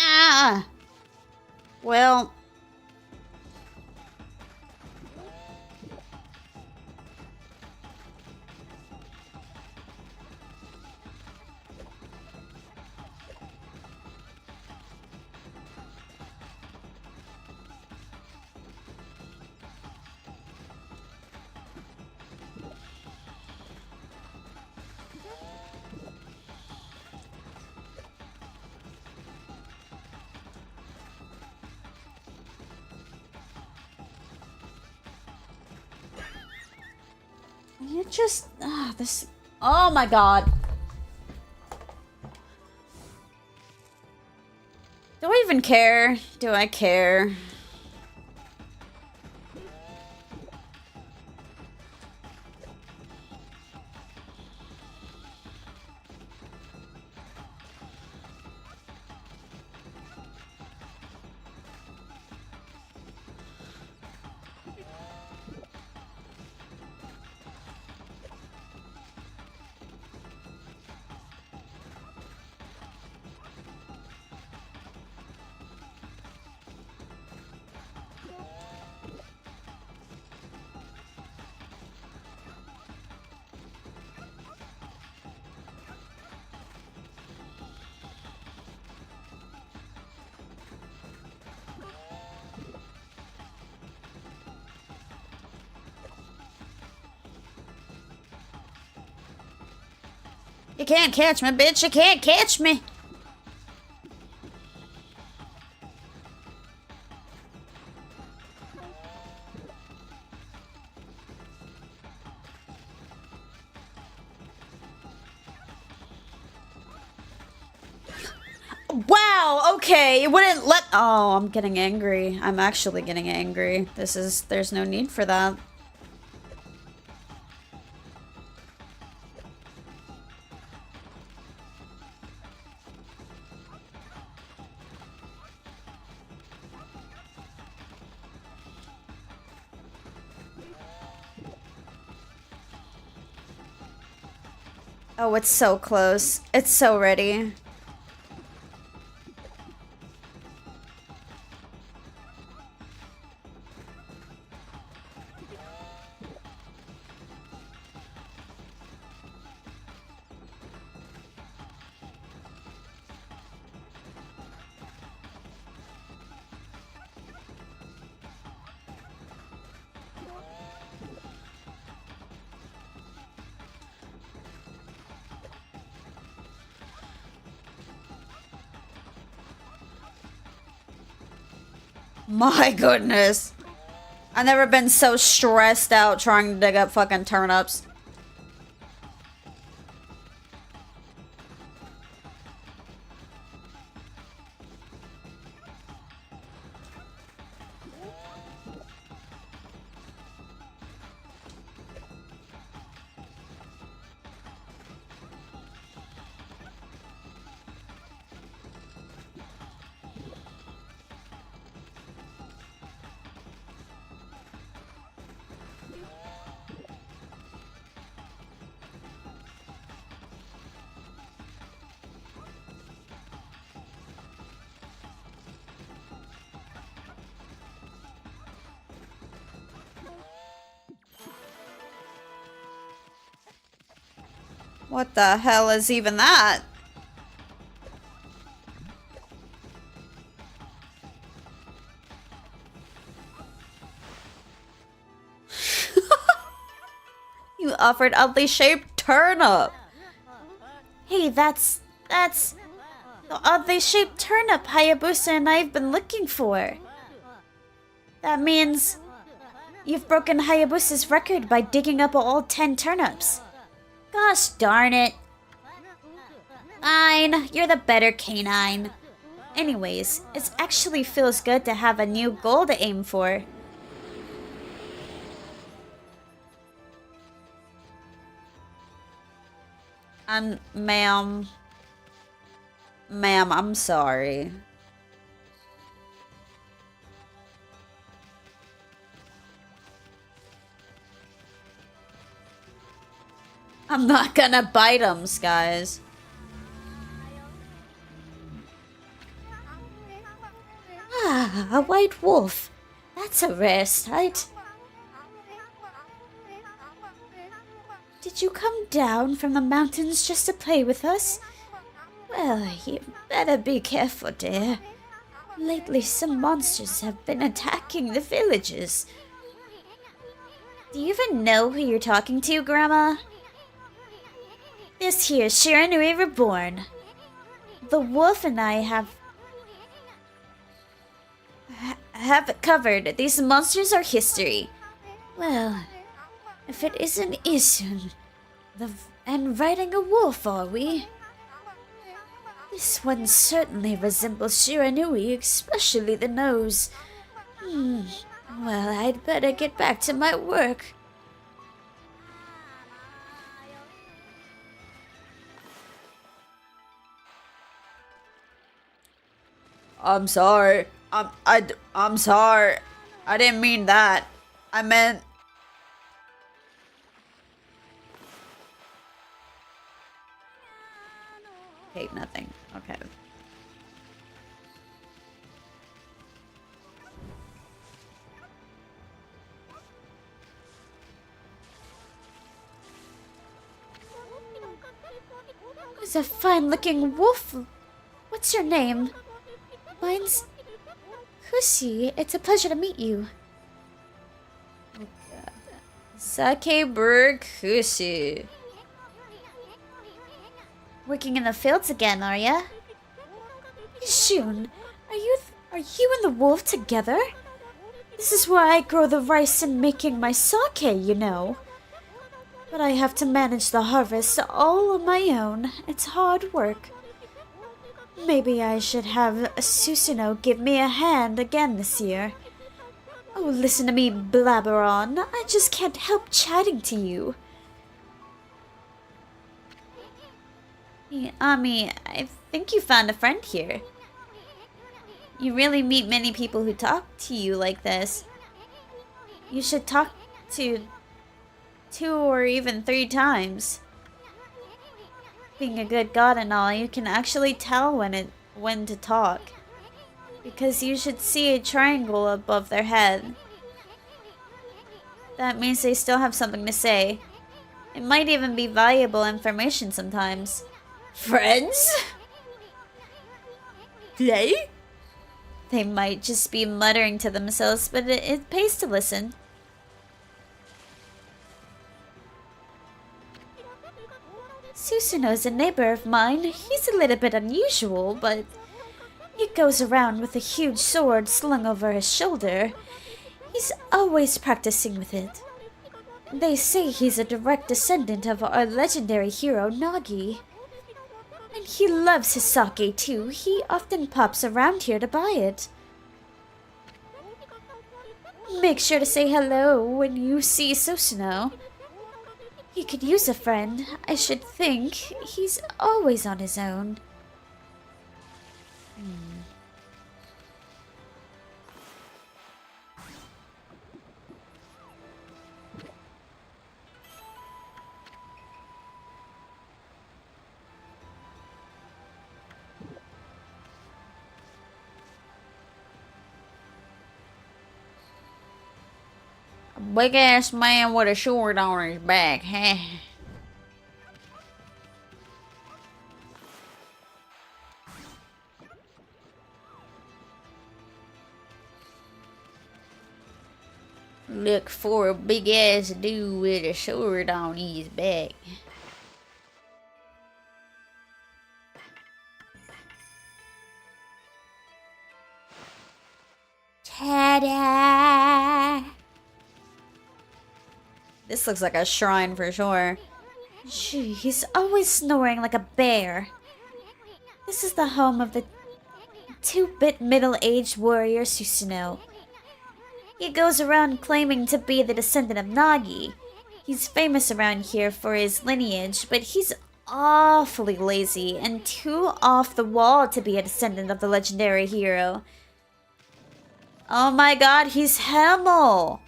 Ah! Well... You just... this... Oh my god. Do I even care? Do I care? You can't catch me, bitch. You can't catch me. Wow, okay, it wouldn't let— oh, I'm getting angry. I'm actually getting angry. There's no need for that. Oh, it's so close. It's so ready. My goodness. I've never been so stressed out trying to dig up fucking turnips. What the hell is even that? You offered oddly shaped turnip. Hey, that's the oddly shaped turnip Hayabusa and I've been looking for. That means you've broken Hayabusa's record by digging up all 10 turnips. Gosh darn it. Fine, you're the better canine. Anyways, it actually feels good to have a new goal to aim for. Ma'am, I'm sorry. I'm not gonna bite him, guys. Ah, a white wolf. That's a rare sight. Did you come down from the mountains just to play with us? Well, you better be careful, dear. Lately, some monsters have been attacking the villages. Do you even know who you're talking to, Grandma? This here's Shiranui Reborn. The wolf and I have it covered. These monsters are history. Well, if it isn't Isun, and riding a wolf, are we? This one certainly resembles Shiranui, especially the nose. Well, I'd better get back to my work. I'm sorry. I'm sorry. I didn't mean that. I meant... Okay, nothing. Okay. It's a fine-looking wolf. What's your name? Mine's Kushi. It's a pleasure to meet you. Oh god. Sakebur Kushi. Working in the fields again, are ya? Shun, are you and the wolf together? This is where I grow the rice and making my sake, you know. But I have to manage the harvest all on my own. It's hard work. Maybe I should have Susanoo give me a hand again this year. Oh, listen to me blabber on. I just can't help chatting to you. Ami, I think you found a friend here. You really meet many people who talk to you like this. You should talk to 2 or even 3 times. Being a good god and all, you can actually tell when to talk. Because you should see a triangle above their head. That means they still have something to say. It might even be valuable information sometimes. Friends? Play? They might just be muttering to themselves, but it pays to listen. Susanoo's a neighbor of mine. He's a little bit unusual, but he goes around with a huge sword slung over his shoulder. He's always practicing with it. They say he's a direct descendant of our legendary hero, Nagi. And he loves his sake too. He often pops around here to buy it. Make sure to say hello when you see Susanoo. He could use a friend. I should think he's always on his own. Big ass man with a sword on his back, huh? Look for a big ass dude with a sword on his back. Ta-da! This looks like a shrine for sure. Gee, he's always snoring like a bear. This is the home of the 2-bit middle-aged warrior Susanoo. He goes around claiming to be the descendant of Nagi. He's famous around here for his lineage, but he's awfully lazy and too off the wall to be a descendant of the legendary hero. Oh my god, he's Hamel!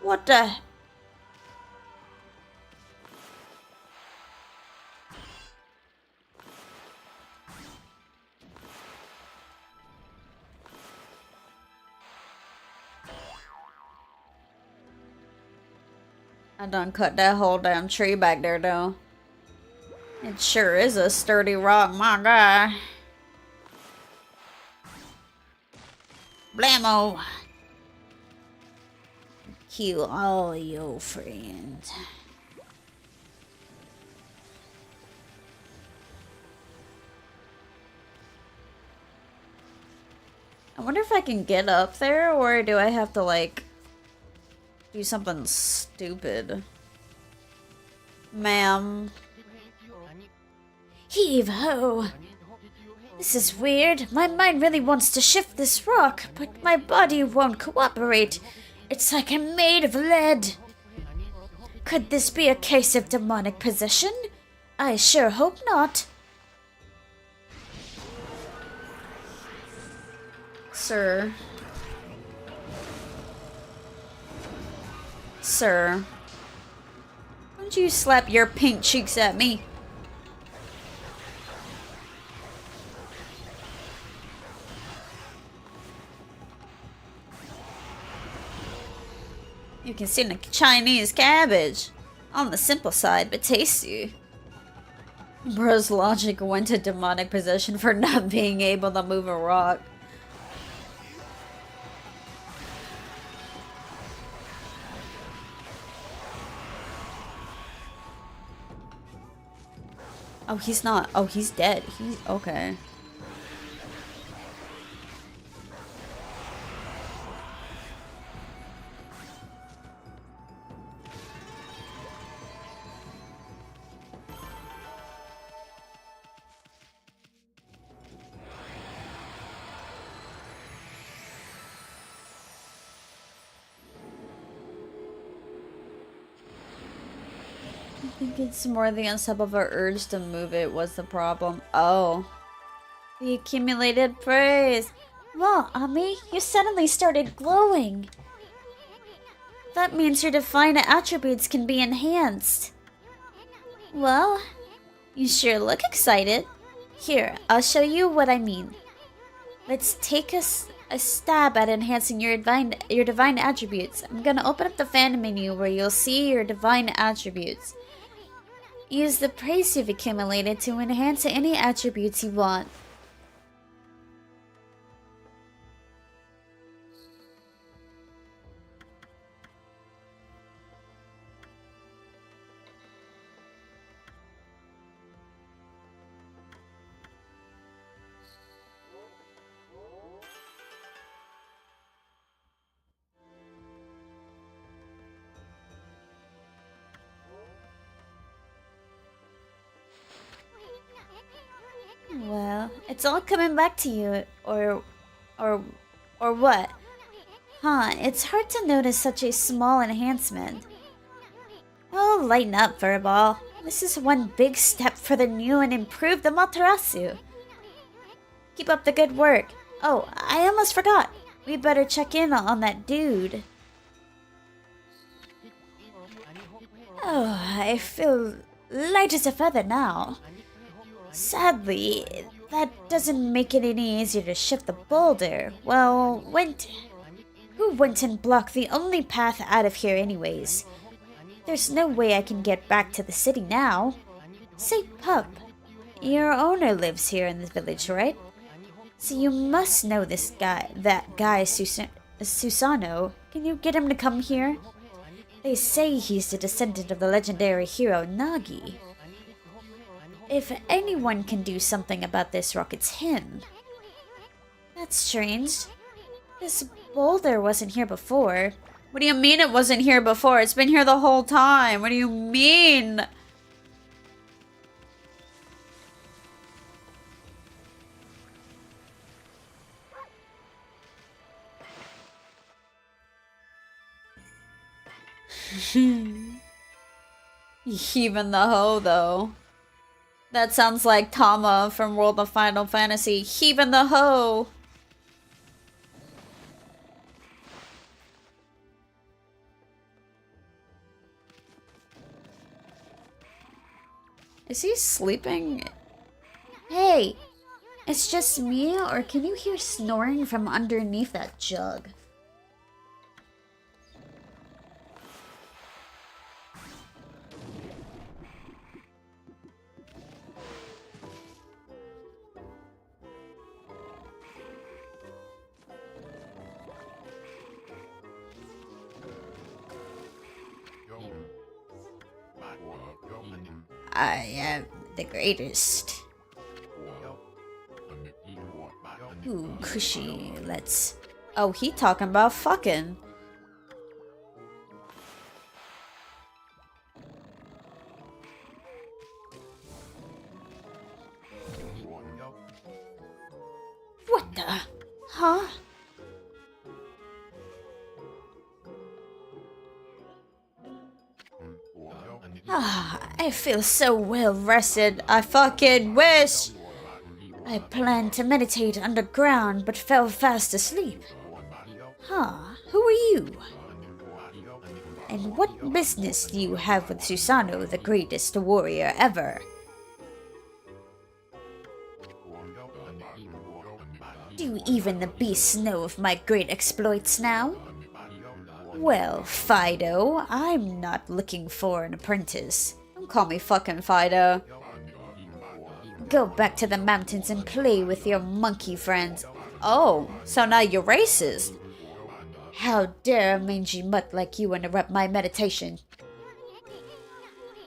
What the? I done cut that whole damn tree back there though. It sure is a sturdy rock, my god. Blammo! Kill all your friends. I wonder if I can get up there, or do I have to, like, do something stupid? Ma'am. Heave ho! This is weird. My mind really wants to shift this rock, but my body won't cooperate. It's like I'm made of lead. Could this be a case of demonic possession? I sure hope not. Sir. Sir. Don't you slap your pink cheeks at me. You can send a Chinese cabbage. On the simple side, but tasty. Bro's logic went to demonic possession for not being able to move a rock. Oh, he's not. Oh, he's dead. He's okay. I think it's more the unstoppable urge to move it was the problem. Oh. The accumulated praise. Wow, Ami, you suddenly started glowing. That means your divine attributes can be enhanced. Well, you sure look excited. Here, I'll show you what I mean. Let's take a stab at enhancing your divine attributes. I'm gonna open up the fan menu where you'll see your divine attributes. Use the praise you've accumulated to enhance any attributes you want. Well, it's all coming back to you, or what? Huh, it's hard to notice such a small enhancement. Oh, lighten up, Furball. This is one big step for the new and improved Amatarasu. Keep up the good work. Oh, I almost forgot. We better check in on that dude. Oh, I feel light as a feather now. Sadly, that doesn't make it any easier to shift the boulder. Well, who went and blocked the only path out of here anyways? There's no way I can get back to the city now. Say, pup, your owner lives here in this village, right? So you must know that guy Susano. Can you get him to come here? They say he's the descendant of the legendary hero Nagi. If anyone can do something about this rock, it's him. That's strange. This boulder wasn't here before. What do you mean it wasn't here before? It's been here the whole time. What do you mean? Even the hoe, though. That sounds like Tama from World of Final Fantasy. Heaving the hoe. Is he sleeping? Hey, it's just me, or can you hear snoring from underneath that jug? I am the greatest. Ooh, cushy. Let's... Oh, he talking about fucking. What the? Huh? Ah, I feel so well rested. I fucking wish. I planned to meditate underground, but fell fast asleep. Huh? Who are you? And what business do you have with Susano, the greatest warrior ever? Do even the beasts know of my great exploits now? Well, Fido, I'm not looking for an apprentice. Don't call me fucking Fido. Go back to the mountains and play with your monkey friends. Oh, so now you're racist. How dare a mangy mutt like you interrupt my meditation?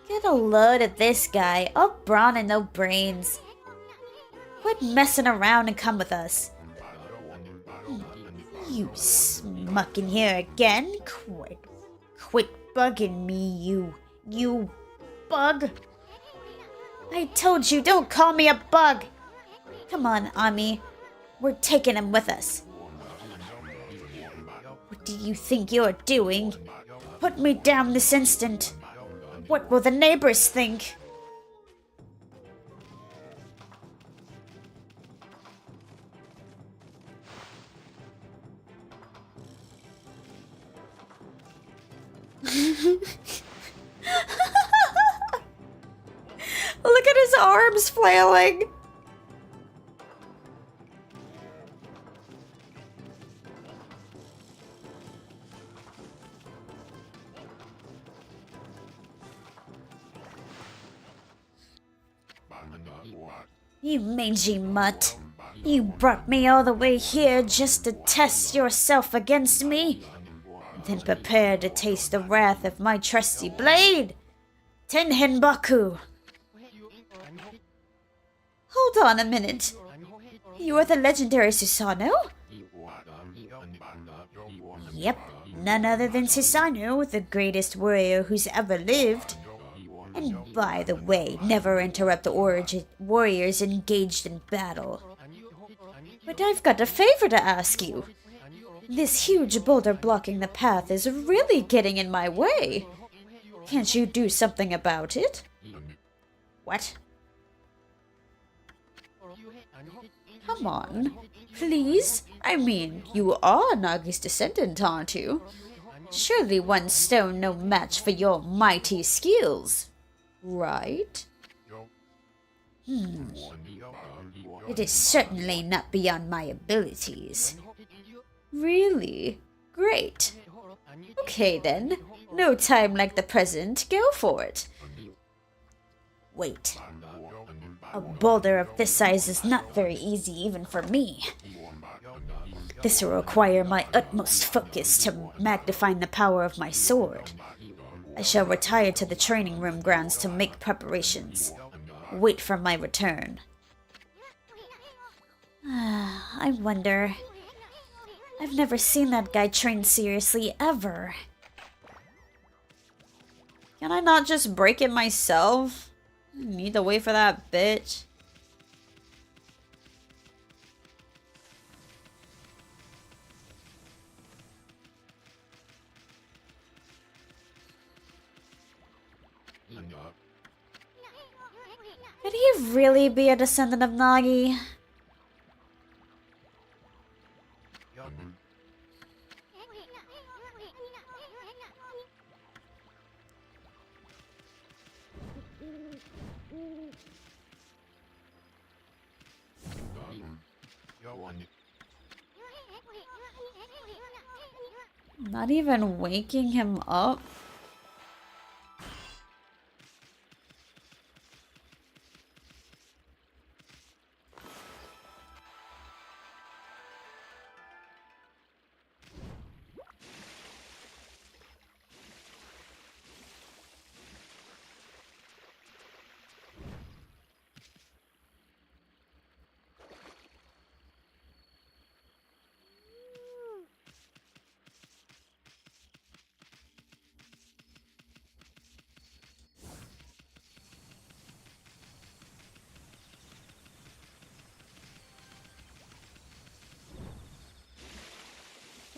Get a load of this guy, all brawn and no brains. Quit messing around and come with us. You smucking here again? Quit bugging me, you bug. I told you, don't call me a bug. Come on, Ami. We're taking him with us. What do you think you're doing? Put me down this instant. What will the neighbors think? Look at his arms flailing. You mangy mutt. You brought me all the way here just to test yourself against me? Then prepare to taste the wrath of my trusty blade. Tenhen Baku. Hold on a minute. You are the legendary Susanoo? Yep, none other than Susanoo, the greatest warrior who's ever lived. And by the way, never interrupt the warriors engaged in battle. But I've got a favor to ask you. This huge boulder blocking the path is really getting in my way. Can't you do something about it? What? Come on, please? I mean, you are Nagi's descendant, aren't you? Surely one stone no match for your mighty skills, right? It is certainly not beyond my abilities. Really? Great. Okay then, no time like the present, go for it. Wait. A boulder of this size is not very easy even for me. This will require my utmost focus to magnify the power of my sword. I shall retire to the training room grounds to make preparations. Wait for my return. I wonder. I've never seen that guy train seriously ever. Can I not just break it myself? I need to wait for that bitch. Could he really be a descendant of Nagi? Not even waking him up?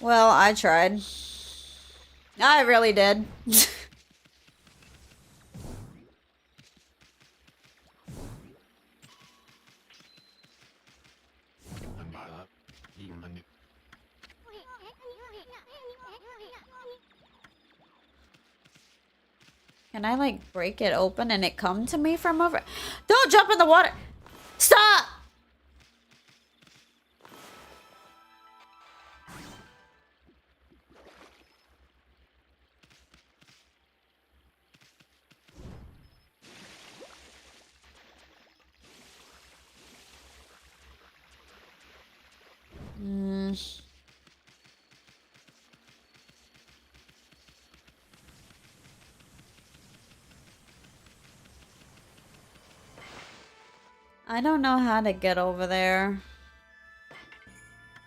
Well, I tried. I really did. Can I, like, break it open and it come to me from over? Don't jump in the water! Stop! I don't know how to get over there.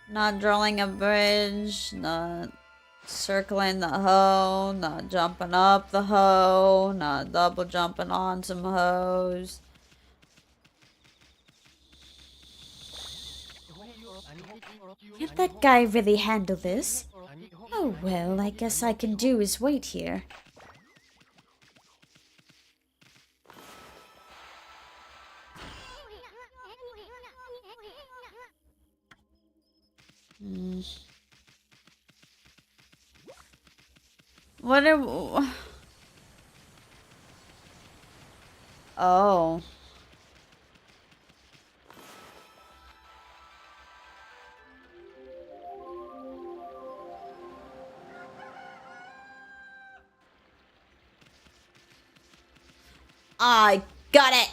Not drilling a bridge, not circling the hoe, not jumping up the hoe, not double jumping on some hoes. Can't that guy really handle this? Oh well, I guess I can do is wait here. What are... Oh. I got it!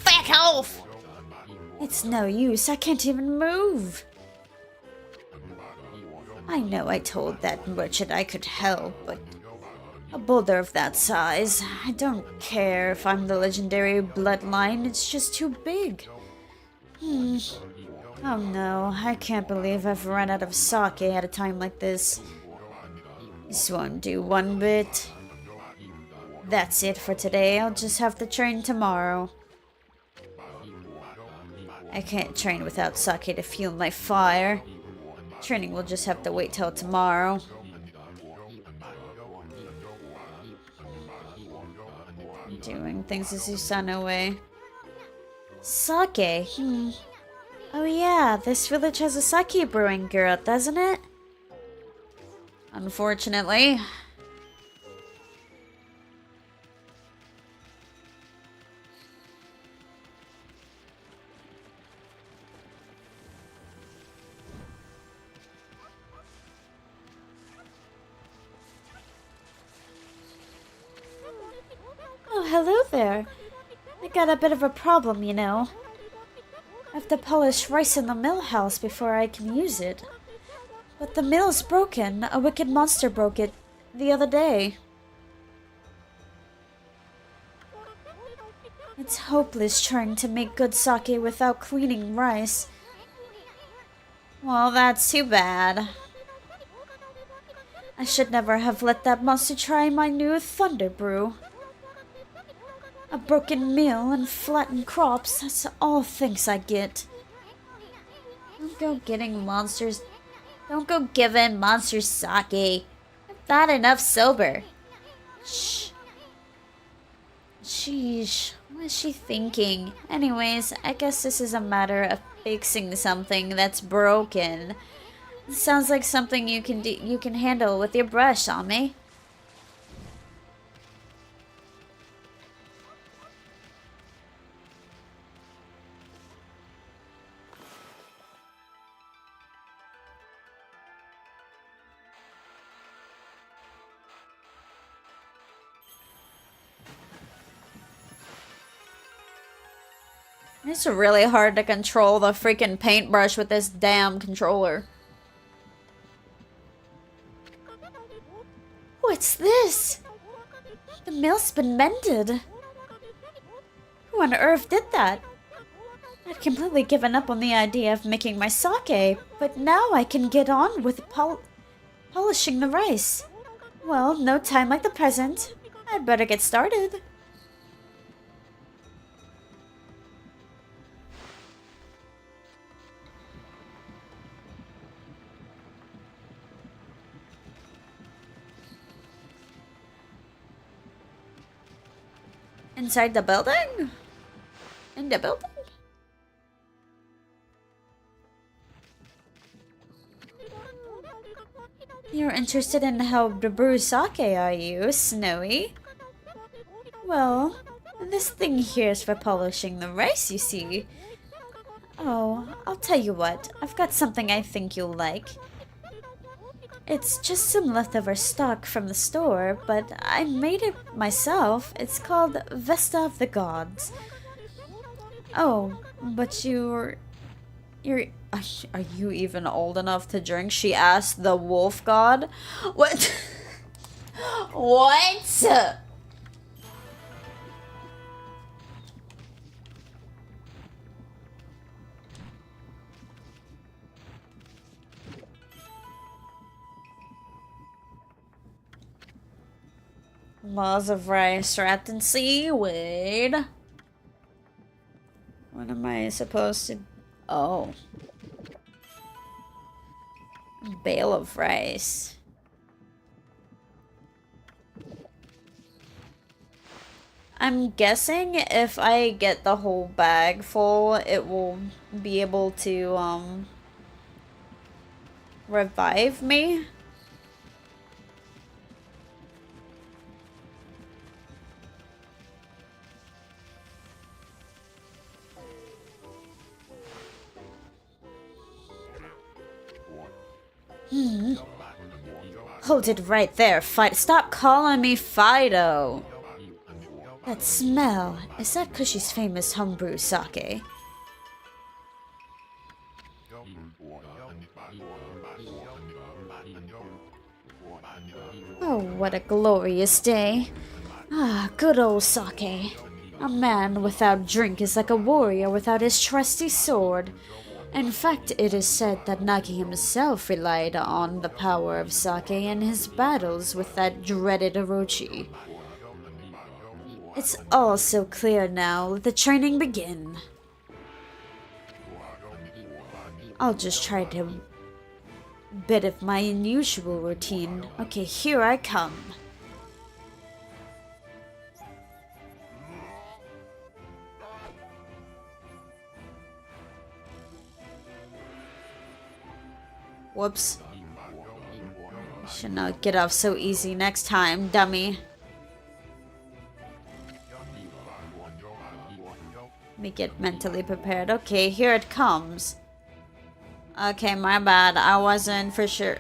Back off! It's no use, I can't even move. I know I told that merchant I could help, but a boulder of that size, I don't care if I'm the legendary bloodline, it's just too big. Oh no, I can't believe I've run out of sake at a time like this. This won't do one bit. That's it for today, I'll just have to train tomorrow. I can't train without sake to fuel my fire. Training will just have to wait till tomorrow. Doing things as Susanoo. Sake? Oh yeah, this village has a sake brewing girl, doesn't it? Unfortunately. Oh, hello there. I got a bit of a problem, you know. I have to polish rice in the mill house before I can use it. But the mill's broken. A wicked monster broke it the other day. It's hopeless trying to make good sake without cleaning rice. Well, that's too bad. I should never have let that monster try my new thunder brew. A broken mill and flattened crops, that's all thanks I get. Don't go getting monsters. Don't go giving monsters sake. I'm bad enough sober. Shh. Sheesh. What is she thinking? Anyways, I guess this is a matter of fixing something that's broken. It sounds like something you can handle with your brush, Ame. It's really hard to control the freaking paintbrush with this damn controller. What's this? The mill's been mended. Who on earth did that? I'd completely given up on the idea of making my sake, but now I can get on with polishing the rice. Well, no time like the present. I'd better get started. Inside the building? In the building? You're interested in how to brew sake, are you, Snowy? Well, this thing here is for polishing the rice, you see. Oh, I'll tell you what, I've got something I think you'll like. It's just some leftover stock from the store, but I made it myself. It's called Vesta of the Gods. Oh, but are you even old enough to drink? She asked the wolf god. What? What? Balls of rice wrapped in seaweed. What am I supposed to... Oh. A bale of rice. I'm guessing if I get the whole bag full, it will be able to, revive me. Hold it right there, Fido. Stop calling me Fido. That smell. Is that Cushy's famous homebrew sake? Oh, what a glorious day. Ah, good old sake. A man without drink is like a warrior without his trusty sword. In fact, it is said that Nagi himself relied on the power of sake in his battles with that dreaded Orochi. It's all so clear now. Let the training begin. I'll just try to bit of my unusual routine. Okay, here I come. Whoops. Should not get off so easy next time, dummy. Let me get mentally prepared. Okay, here it comes. Okay, my bad. I wasn't for sure.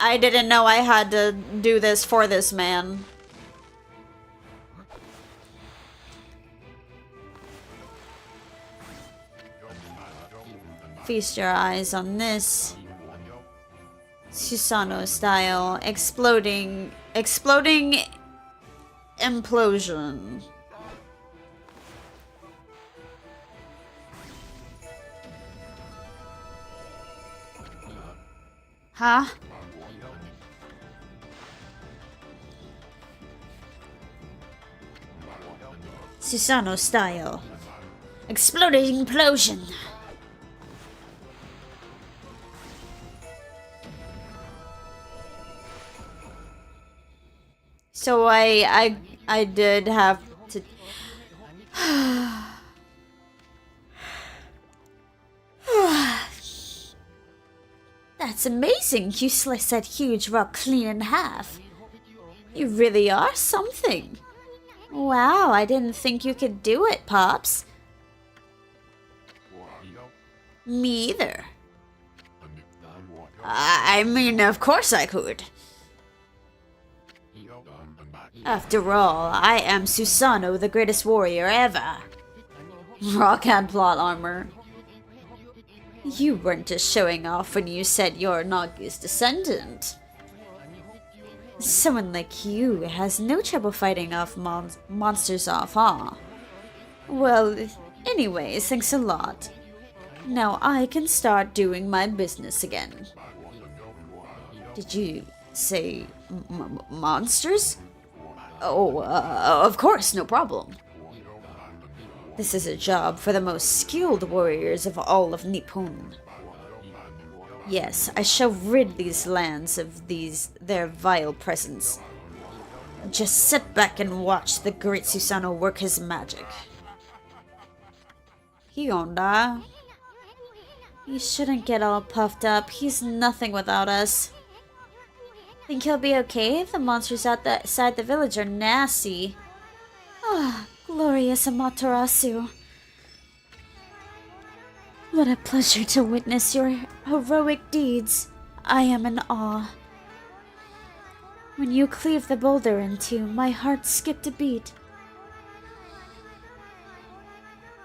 I didn't know I had to do this for this man. Feast your eyes on this. Susano style exploding implosion. Huh? Susano style. Exploding implosion. So I did have to That's amazing. You sliced that huge rock clean in half. You really are something. Wow, I didn't think you could do it, Pops. Me either. I mean, of course I could. After all, I am Susano, the greatest warrior ever. Rock had plot armor. You weren't just showing off when you said you're Nagi's descendant. Someone like you has no trouble fighting off monsters off, huh? Well, anyways, thanks a lot. Now I can start doing my business again. Did you say monsters? Oh, of course, no problem. This is a job for the most skilled warriors of all of Nippon. Yes, I shall rid these lands of their vile presence. Just sit back and watch the great Susano work his magic. He won't die. You shouldn't get all puffed up. He's nothing without us. Think he'll be okay? The monsters outside the village are nasty. Ah, glorious Amatarasu. What a pleasure to witness your heroic deeds. I am in awe. When you cleaved the boulder in two, my heart skipped a beat.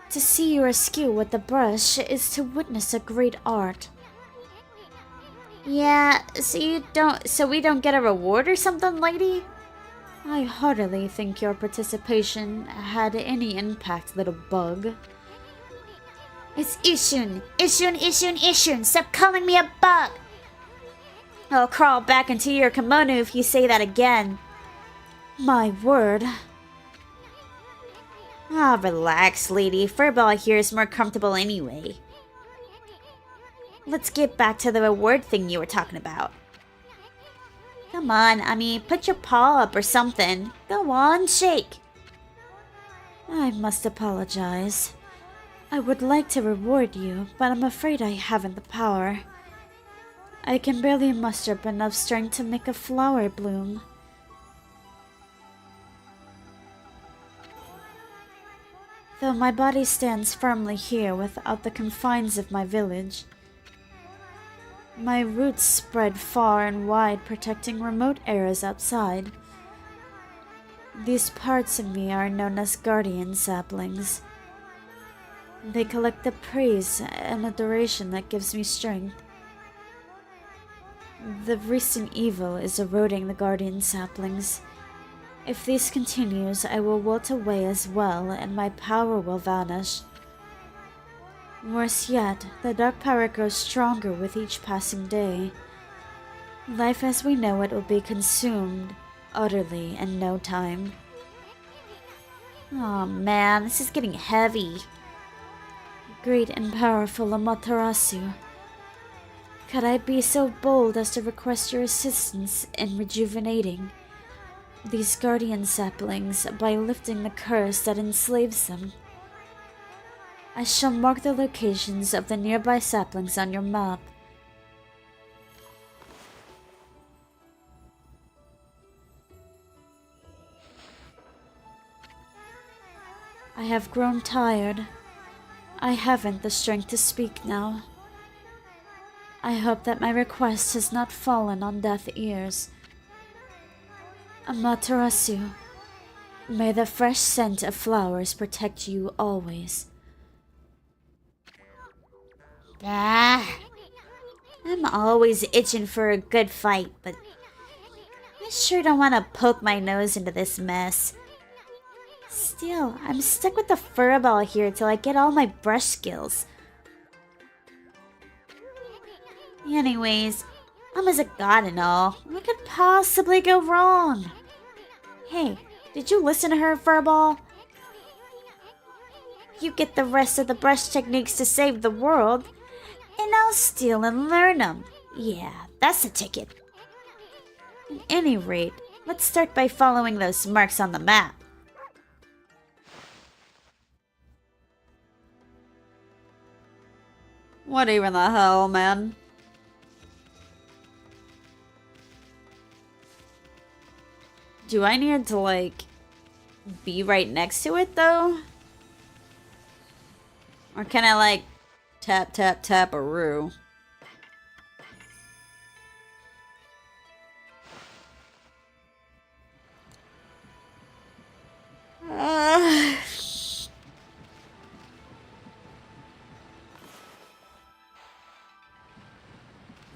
To see your skill with the brush is to witness a great art. Yeah, so we don't get a reward or something, lady? I heartily think your participation had any impact, little bug. It's Ishun. Ishun, Ishun, Ishun. Stop calling me a bug. I'll crawl back into your kimono if you say that again. My word. Ah, relax, lady. Furball here is more comfortable anyway. Let's get back to the reward thing you were talking about. Come on, Ami, put your paw up or something. Go on, shake. I must apologize. I would like to reward you, but I'm afraid I haven't the power. I can barely muster up enough strength to make a flower bloom. Though my body stands firmly here without the confines of my village, my roots spread far and wide, protecting remote areas outside. These parts of me are known as guardian saplings. They collect the praise and adoration that gives me strength. The recent evil is eroding the guardian saplings. If this continues, I will wilt away as well, and my power will vanish. Worse yet, the dark power grows stronger with each passing day. Life as we know it will be consumed utterly in no time. Oh man, this is getting heavy. Great and powerful Amatarasu, could I be so bold as to request your assistance in rejuvenating these guardian saplings by lifting the curse that enslaves them? I shall mark the locations of the nearby saplings on your map. I have grown tired. I haven't the strength to speak now. I hope that my request has not fallen on deaf ears. Amaterasu, may the fresh scent of flowers protect you always. Ah, I'm always itching for a good fight, but I sure don't want to poke my nose into this mess. Still, I'm stuck with the furball here till I get all my brush skills. Anyways, I'm as a god and all. What could possibly go wrong? Hey, did you listen to her, furball? You get the rest of the brush techniques to save the world, and I'll steal and learn them. Yeah, that's the ticket. At any rate, let's start by following those marks on the map. What even the hell, man? Do I need to, like, be right next to it, though? Or can I, like, tap, tap, tap a roo?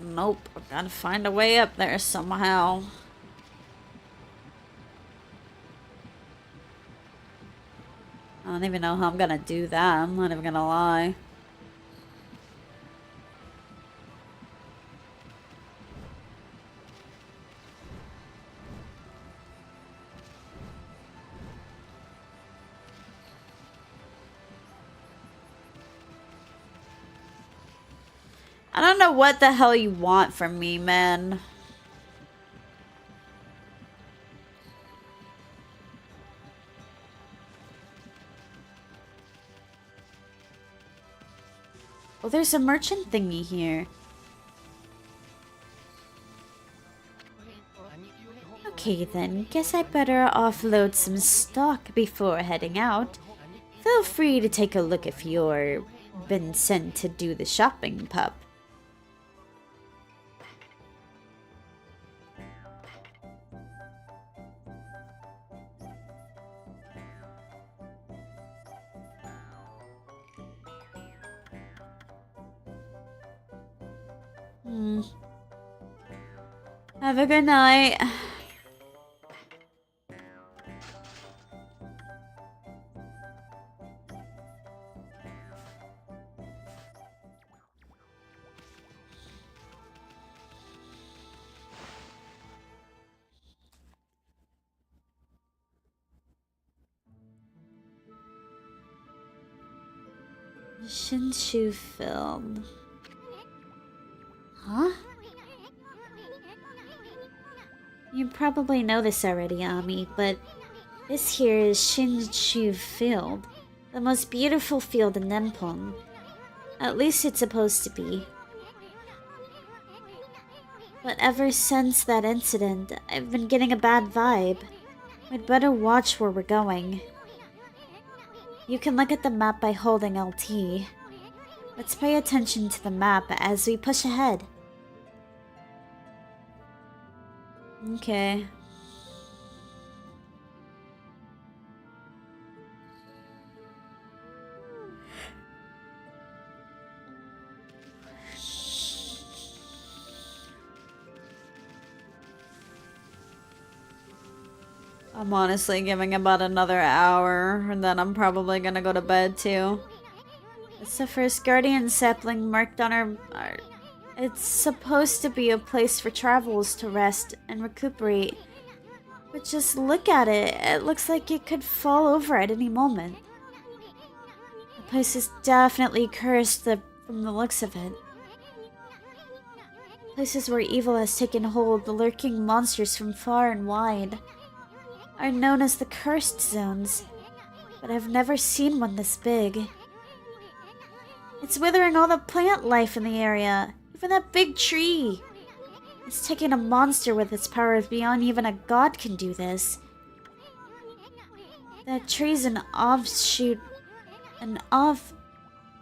Nope, I've got to find a way up there somehow. I don't even know how I'm gonna do that, I'm not even gonna lie. I don't know what the hell you want from me, man. Oh, there's a merchant thingy here. Okay then, guess I better offload some stock before heading out. Feel free to take a look if you're been sent to do the shopping, pup. Have a good night. Shinshu Field. Huh? You probably know this already, Ami, but this here is Shinshu Field, the most beautiful field in Nempong. At least it's supposed to be. But ever since that incident, I've been getting a bad vibe. We'd better watch where we're going. You can look at the map by holding LT. Let's pay attention to the map as we push ahead. Okay. I'm honestly giving about another hour, and then I'm probably gonna go to bed too. It's the first guardian sapling marked on our... It's supposed to be a place for travelers to rest and recuperate. But just look at it. It looks like it could fall over at any moment. The place is definitely cursed from the looks of it. Places where evil has taken hold, the lurking monsters from far and wide, are known as the cursed zones, but I've never seen one this big. It's withering all the plant life in the area, even that big tree. It's taking a monster with its powers beyond even a god can do this. That tree's an offshoot of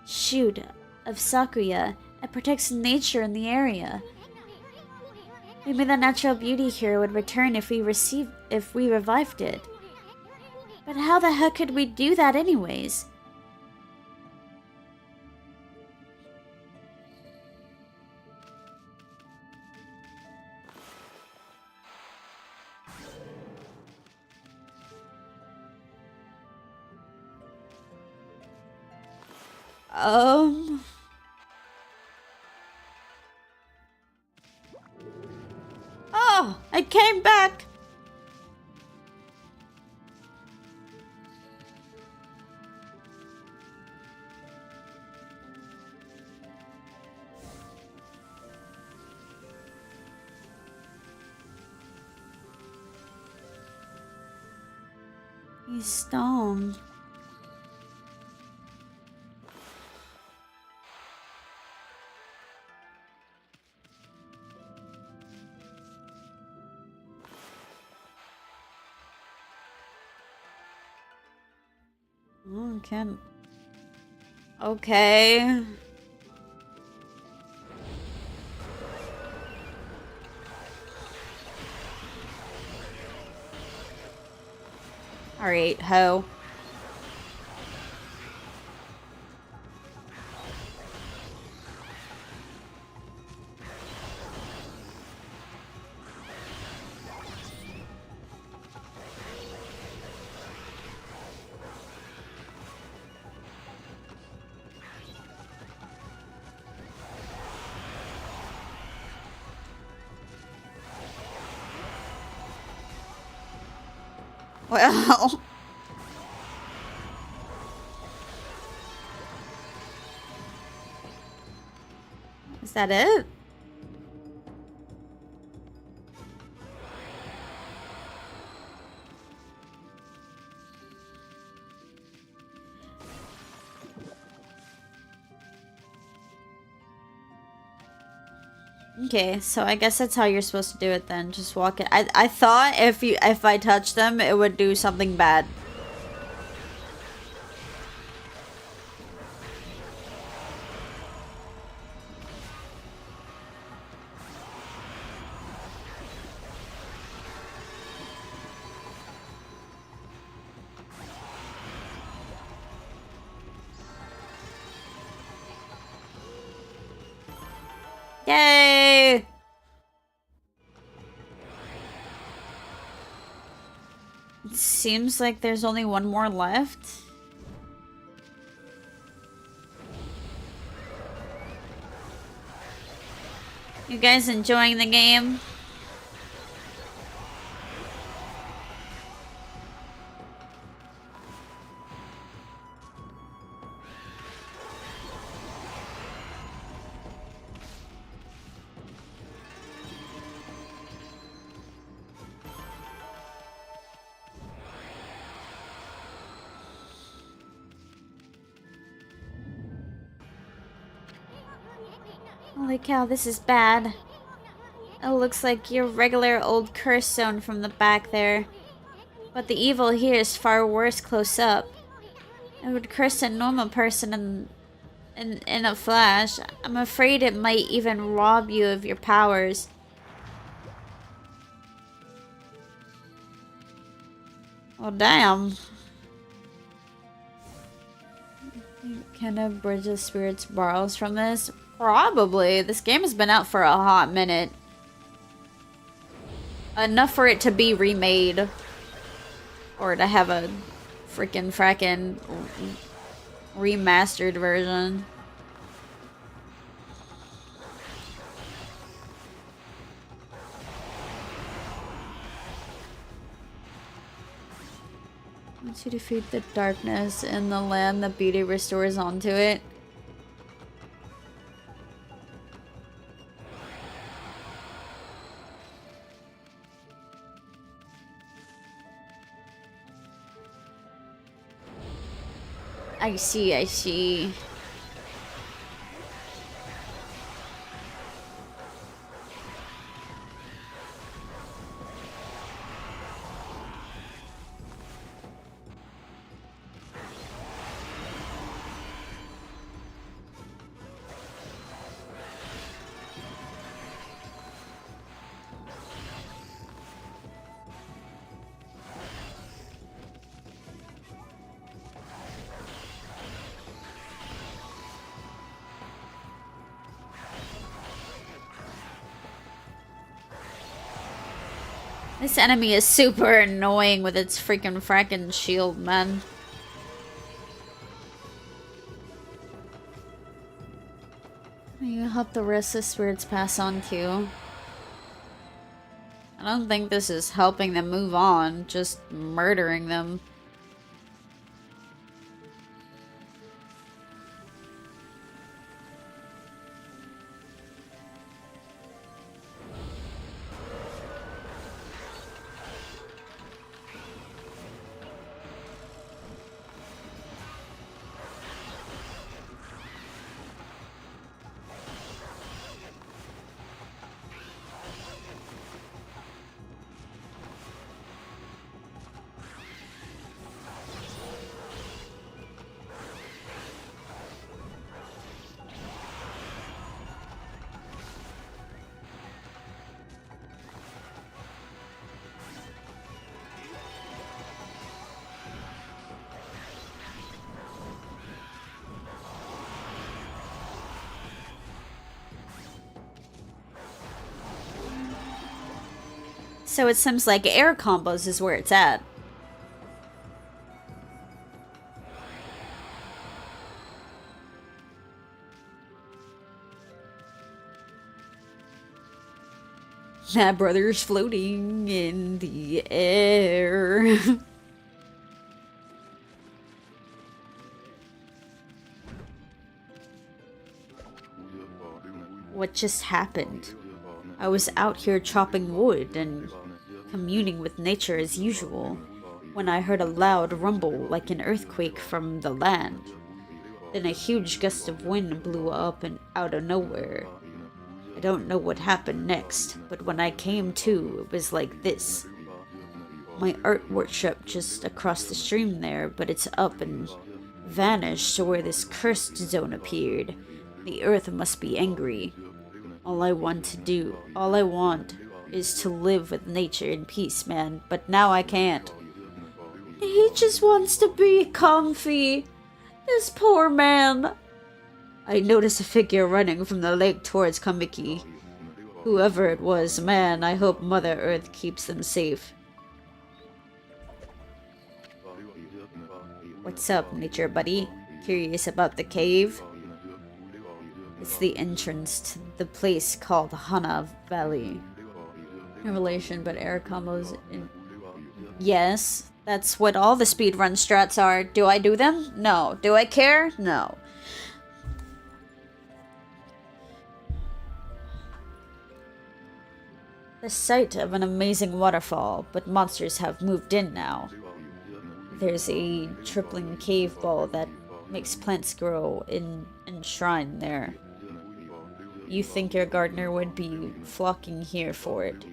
Sakuya. It protects nature in the area. Maybe the natural beauty here would return if we revived it. But how the heck could we do that anyways? Oh, I came back! He's stoned. Oh, can... Okay. Alright, ho. Well... Is that it? Okay, so I guess that's how you're supposed to do it then. Just walk it. I thought if I touched them, it would do something bad. Yay! It seems like there's only one more left. You guys enjoying the game? Holy cow, this is bad. It looks like your regular old curse zone from the back there. But the evil here is far worse close up. It would curse a normal person in a flash. I'm afraid it might even rob you of your powers. Oh, damn. Can a Bridge of Spirits borrows from this? Probably. This game has been out for a hot minute. Enough for it to be remade. Or to have a frackin' remastered version. Once you defeat the darkness in the land, the beauty restores onto it. I see, I see. This enemy is super annoying with its frackin' shield, man. You help the rest of the spirits pass on too. I don't think this is helping them move on, just murdering them. So it seems like air combos is where it's at. My brother's floating in the air. What just happened? I was out here chopping wood and communing with nature as usual when I heard a loud rumble like an earthquake from the land. Then a huge gust of wind blew up and out of nowhere. I don't know what happened next, but when I came to, it was like this. My art workshop just across the stream there, but it's up and vanished to where this cursed zone appeared. The earth must be angry. All I want is to live with nature in peace, man, but now I can't. He just wants to be comfy. This poor man. I noticed a figure running from the lake towards Kamiki. Whoever it was, man, I hope Mother Earth keeps them safe. What's up, nature buddy? Curious about the cave? It's the entrance to the place called Hana Valley. No relation, but air combos in... Yes, that's what all the speedrun strats are. Do I do them? No. Do I care? No. The site of an amazing waterfall, but monsters have moved in now. There's a tripling cave ball that makes plants grow in enshrined there. you think your gardener would be flocking here for it.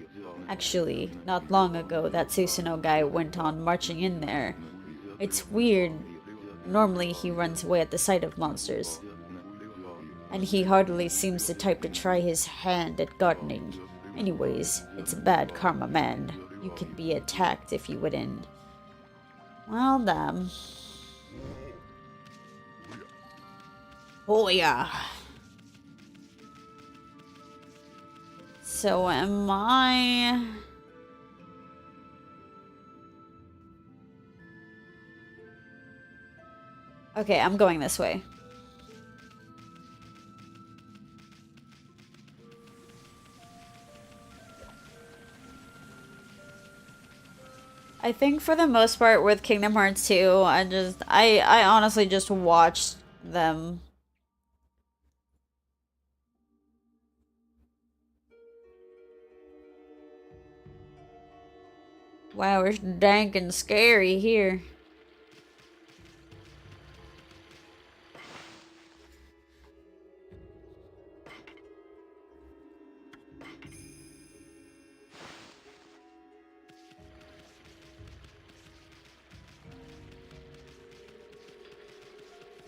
Actually, not long ago, that Susanoo guy went on marching in there. It's weird. Normally, he runs away at the sight of monsters. And he hardly seems the type to try his hand at gardening. Anyways, it's a bad karma, man. You could be attacked if you wouldn't. Well, damn. Oh, yeah. So am I... Okay, I'm going this way. I think for the most part with Kingdom Hearts 2, I honestly just watched them. Wow, it's dank and scary here.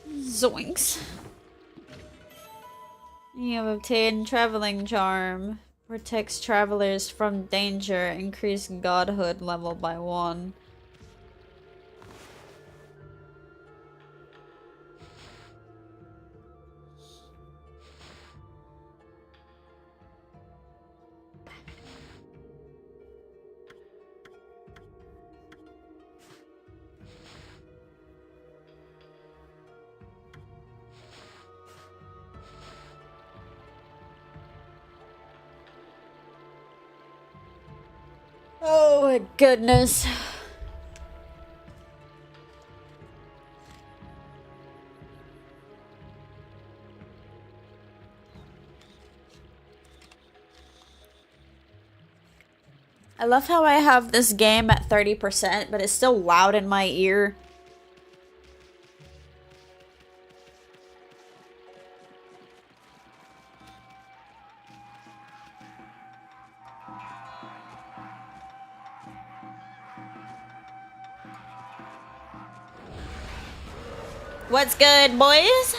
Zoinks. You have obtained Traveling Charm. Protects travelers from danger. Increase godhood level by 1. Oh my goodness. I love how I have this game at 30%, but it's still loud in my ear. What's good, boys?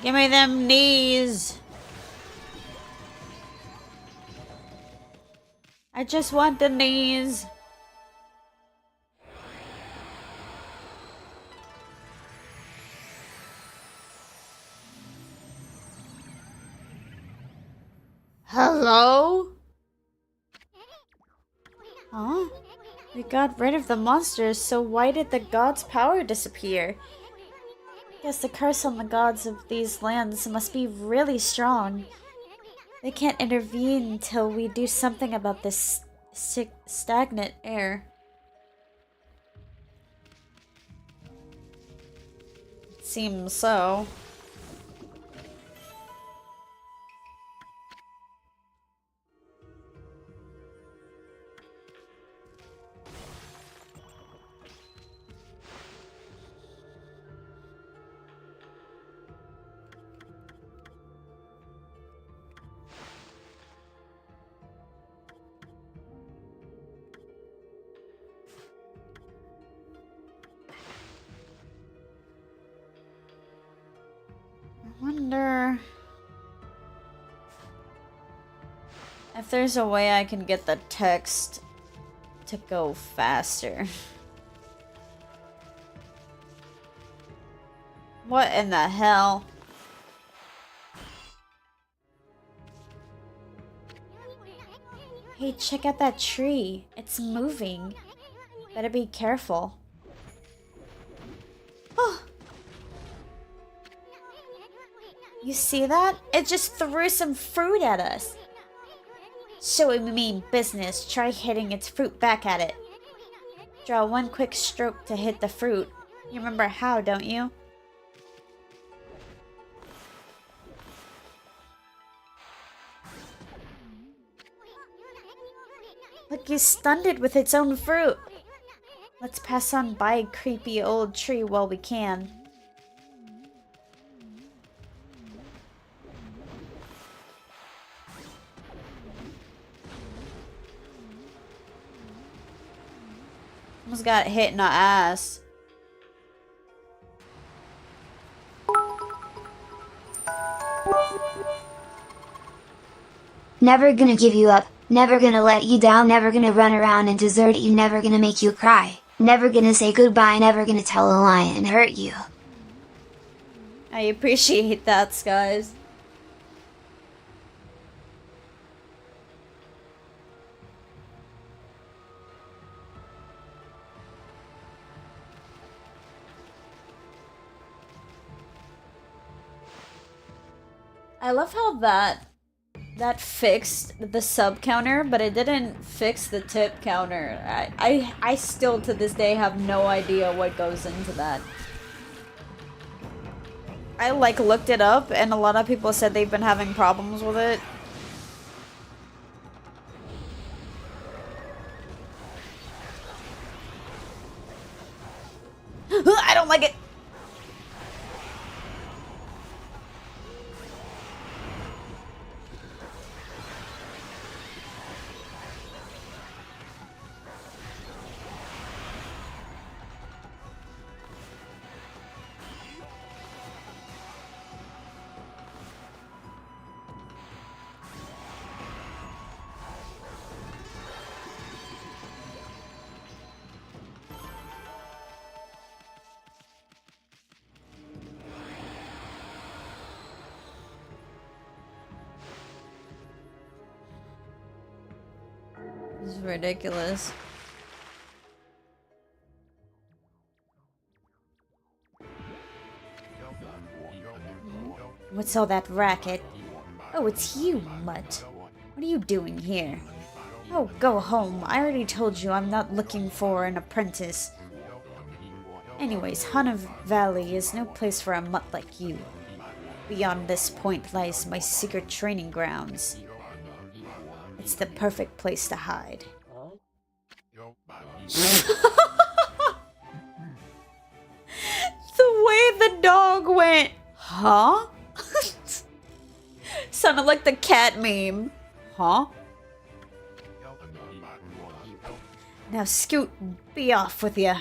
Give me them knees. I just want the knees. Hello? Huh? We got rid of the monsters, so why did the gods' power disappear? Guess the curse on the gods of these lands must be really strong. They can't intervene until we do something about this stagnant air. Seems so. I wonder if there's a way I can get the text to go faster. What in the hell? Hey, check out that tree. It's moving. Better be careful. Oh! You see that? It just threw some fruit at us. So we mean business. Try hitting its fruit back at it. Draw one quick stroke to hit the fruit. You remember how, don't you? Look, you stunned it with its own fruit. Let's pass on by a creepy old tree while we can. Almost got hit in the ass. Never gonna give you up, never gonna let you down, never gonna run around and desert you, never gonna make you cry, never gonna say goodbye, never gonna tell a lie and hurt you. I appreciate that, guys. I love how that fixed the sub counter, but it didn't fix the tip counter. I still to this day have no idea what goes into that. I like looked it up and a lot of people said they've been having problems with it. I don't like it. This is ridiculous. What's all that racket? Oh, it's you, Mutt. What are you doing here? Oh, go home. I already told you I'm not looking for an apprentice. Anyways, Hana Valley is no place for a mutt like you. Beyond this point lies my secret training grounds. It's the perfect place to hide. The way the dog went, huh? Sounded like the cat meme. Huh? Now scoot, be off with ya.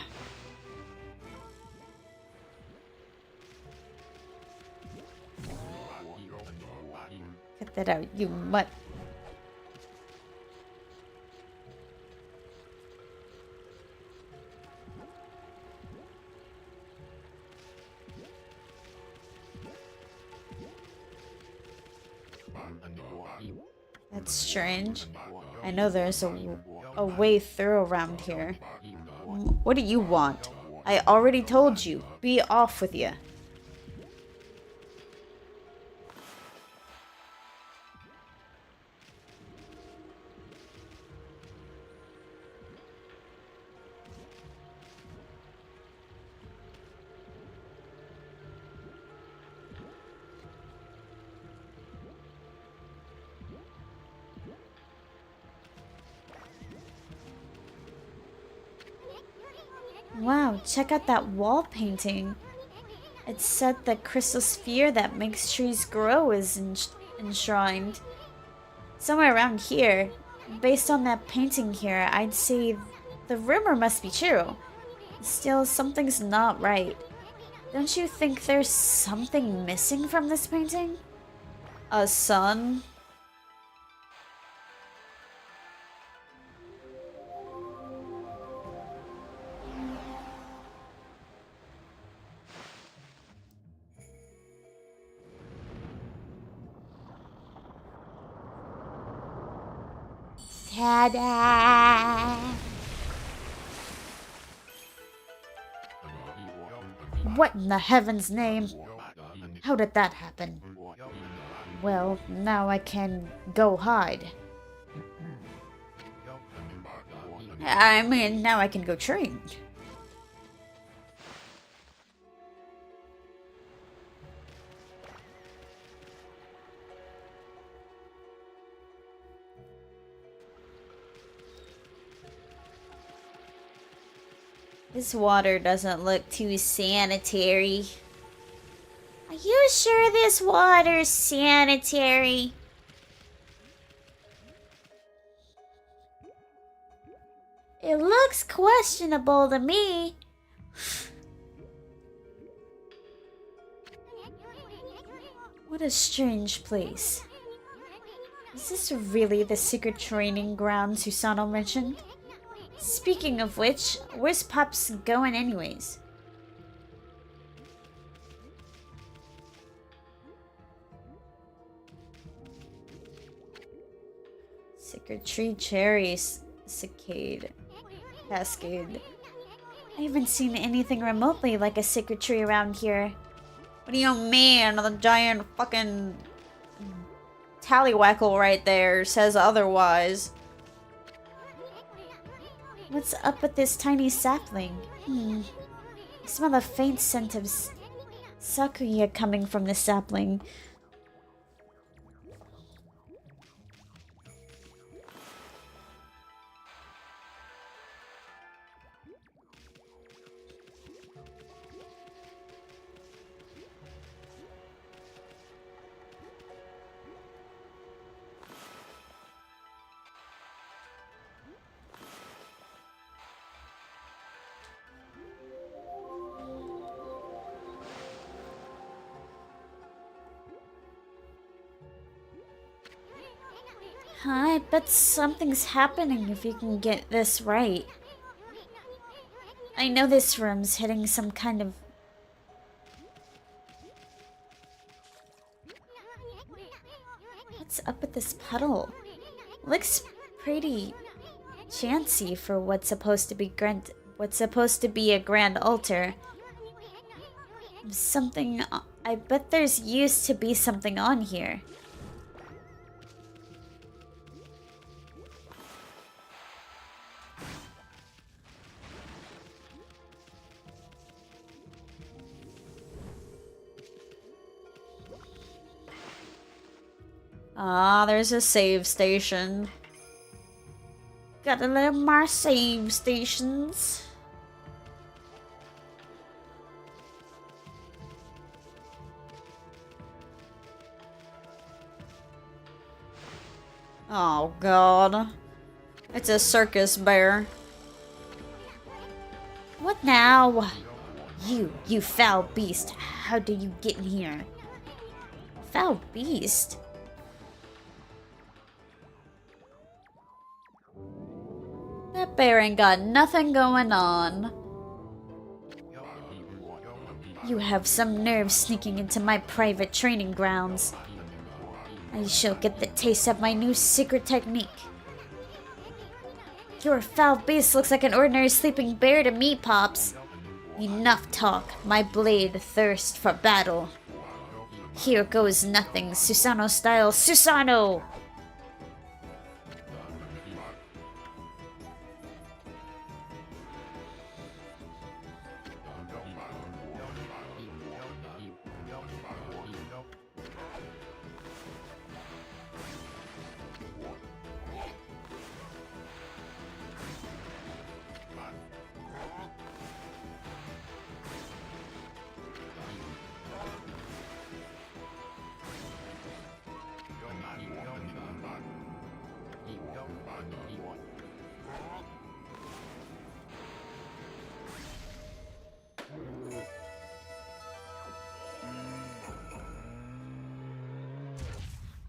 Get that out, you mutt. That's strange. I know there's a way through around here. What do you want? I already told you. Be off with you. Wow, check out that wall painting. It said the crystal sphere that makes trees grow is enshrined. Somewhere around here. Based on that painting here, I'd say the rumor must be true. Still, something's not right. Don't you think there's something missing from this painting? A sun? Ta-da! What in the heaven's name? How did that happen? Well, now I can go hide. I mean, now I can go train. This water doesn't look too sanitary. Are you sure this water's sanitary? It looks questionable to me. What a strange place. Is this really the secret training ground Susano mentioned? Speaking of which, where's Pops going anyways? Secret tree cherries. Cascade. I haven't seen anything remotely like a secret tree around here. What do you mean? The giant fucking tallywhackle right there says otherwise. What's up with this tiny sapling? I smell a faint scent of sakuya coming from the sapling. I bet something's happening if you can get this right. I know this room's hitting some kind of... What's up with this puddle? Looks pretty chancy for what's supposed to be a grand altar. Something... I bet there's used to be something on here. Ah, there's a save station. Got a little more save stations. Oh god. It's a circus bear. What now? You foul beast. How did you get in here? Foul beast? That bear ain't got nothing going on. You have some nerve sneaking into my private training grounds. I shall get the taste of my new secret technique. Your foul beast looks like an ordinary sleeping bear to me, Pops. Enough talk. My blade thirsts for battle. Here goes nothing. Susano style. Susano!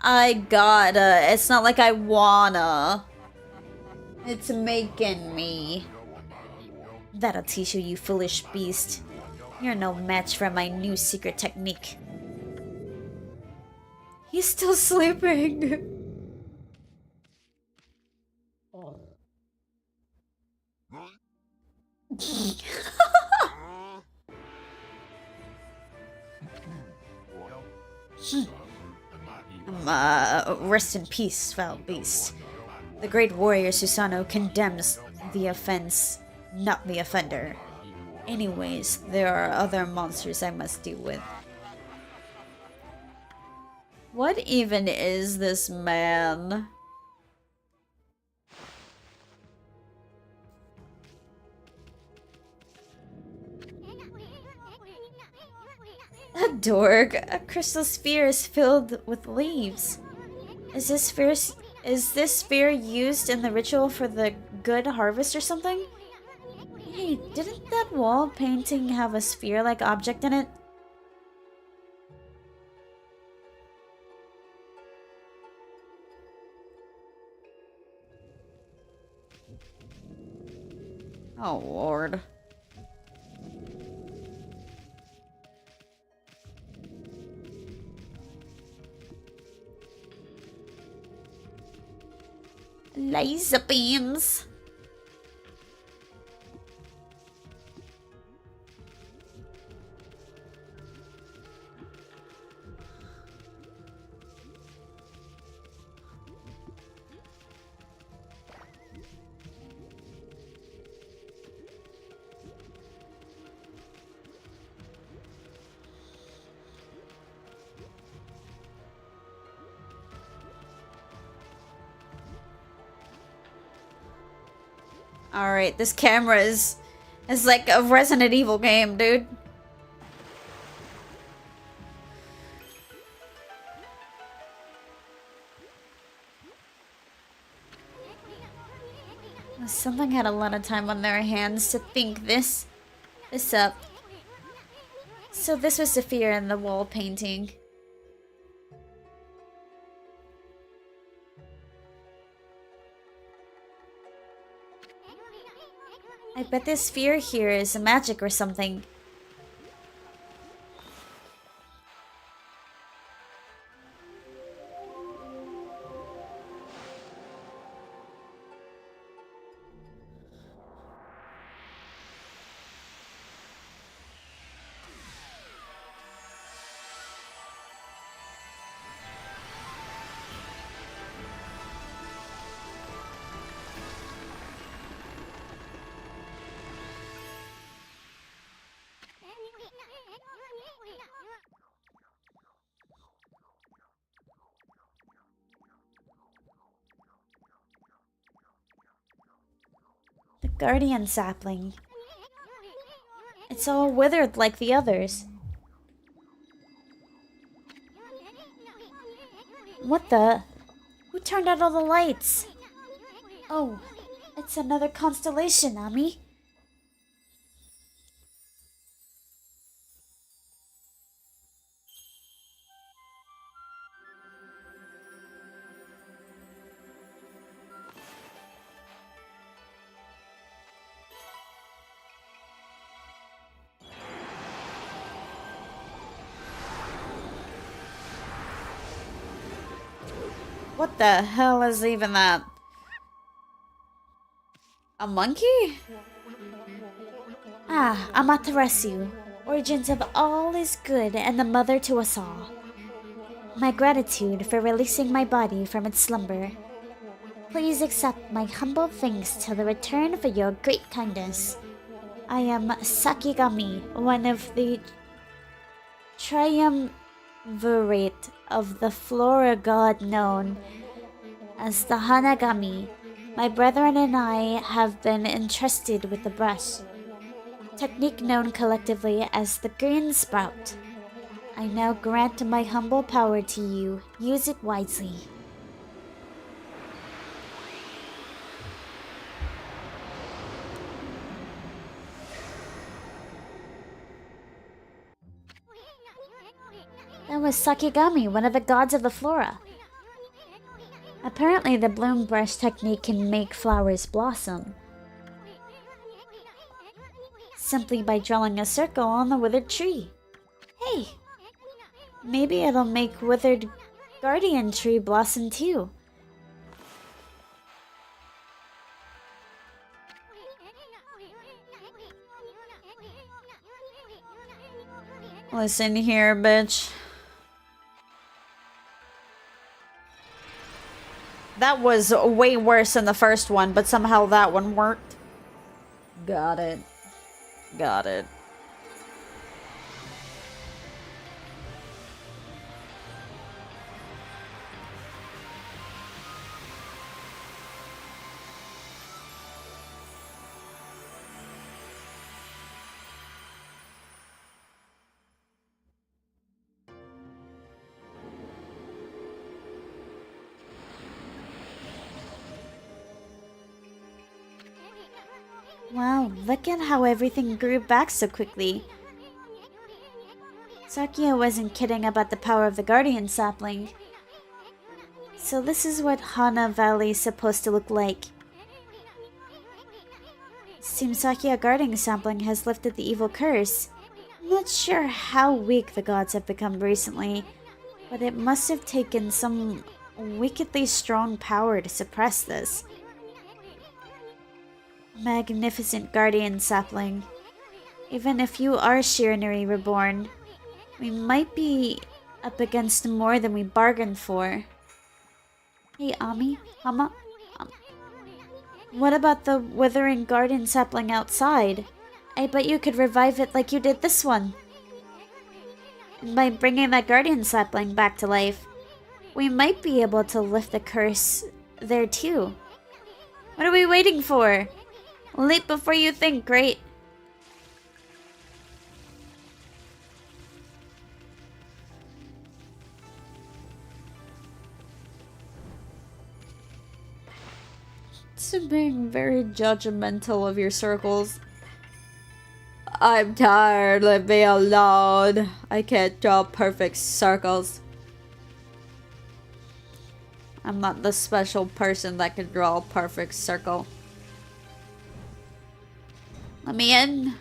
I gotta. It's not like I wanna. It's making me. That'll teach you, you foolish beast. You're no match for my new secret technique. He's still sleeping. Rest in peace, foul beast. The great warrior Susano condemns the offense, not the offender. Anyways, there are other monsters I must deal with. What even is this man? A dork. A crystal sphere is filled with leaves. Is this sphere used in the ritual for the good harvest or something? Hey, didn't that wall painting have a sphere-like object in it? Oh, Lord. Laser beams. Alright, this camera is like a Resident Evil game, dude. Something had a lot of time on their hands to think this up. So this was the fear in the wall painting. I bet this sphere here is a magic or something. The guardian sapling. It's all withered like the others. What the? Who turned out all the lights? Oh, it's another constellation, Ami. What the hell is even that? A monkey? Ah, Amatarasu, origins of all is good and the mother to us all. My gratitude for releasing my body from its slumber. Please accept my humble thanks to the return for your great kindness. I am Sakigami, one of the triumvirate of the flora god known as the Hanagami. My brethren and I have been entrusted with the brush, technique known collectively as the green sprout. I now grant my humble power to you. Use it wisely. That was Sakigami, one of the gods of the flora. Apparently, the bloom brush technique can make flowers blossom simply by drawing a circle on the withered tree. Hey, maybe it'll make withered guardian tree blossom too. Listen here, bitch. That was way worse than the first one, but somehow that one worked. Got it. Got it. Wow, look at how everything grew back so quickly. Sakia wasn't kidding about the power of the Guardian sapling. So this is what Hana Valley is supposed to look like. Seems Sakia Guardian sapling has lifted the evil curse. I'm not sure how weak the gods have become recently, but it must have taken some wickedly strong power to suppress this. Magnificent Guardian sapling. Even if you are Shiranui reborn, we might be up against more than we bargained for. Hey, Ami, Hama, what about the withering garden sapling outside? I bet you could revive it like you did this one. And by bringing that guardian sapling back to life, we might be able to lift the curse there too. What are we waiting for? Leap before you think, great. It's being very judgmental of your circles. I'm tired, leave me alone. I can't draw perfect circles. I'm not the special person that can draw a perfect circle. Let me in.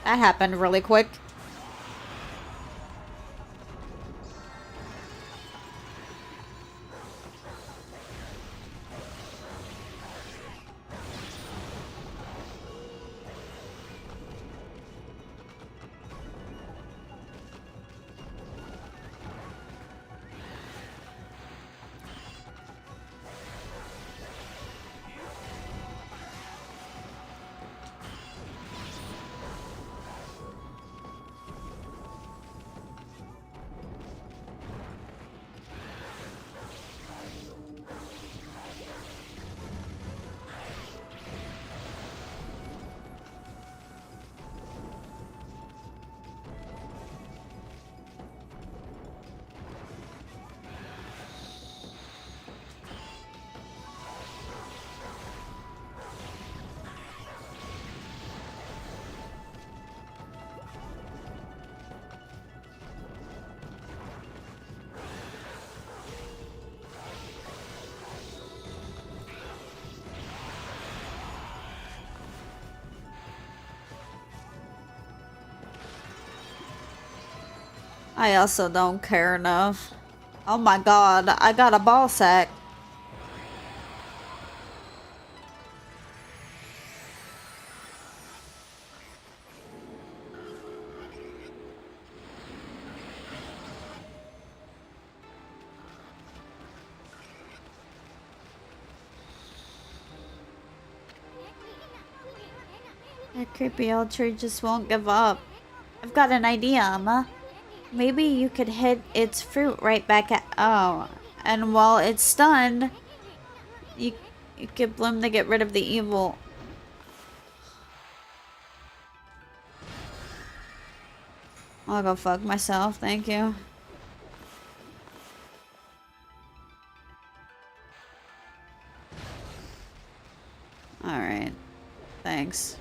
That happened really quick. I also don't care enough. Oh my god, I got a ball sack. That creepy old tree just won't give up. I've got an idea, Amma. Maybe you could hit its fruit right back at— oh, and while it's stunned, you could bloom to get rid of the evil. I'll go fuck myself, thank you. Alright. Thanks.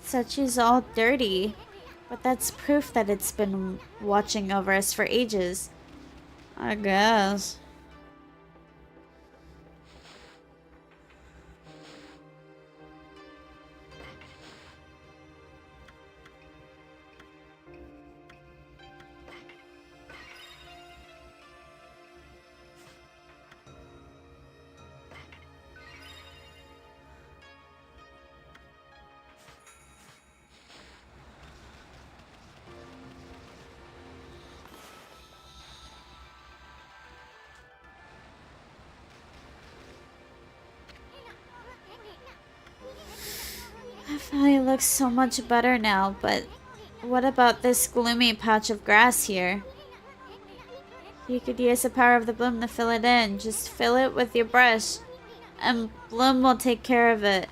Sachi's all dirty, but that's proof that it's been watching over us for ages. I guess. It looks so much better now, but what about this gloomy patch of grass here? You could use the power of the bloom to fill it in. Just fill it with your brush, and Bloom will take care of it.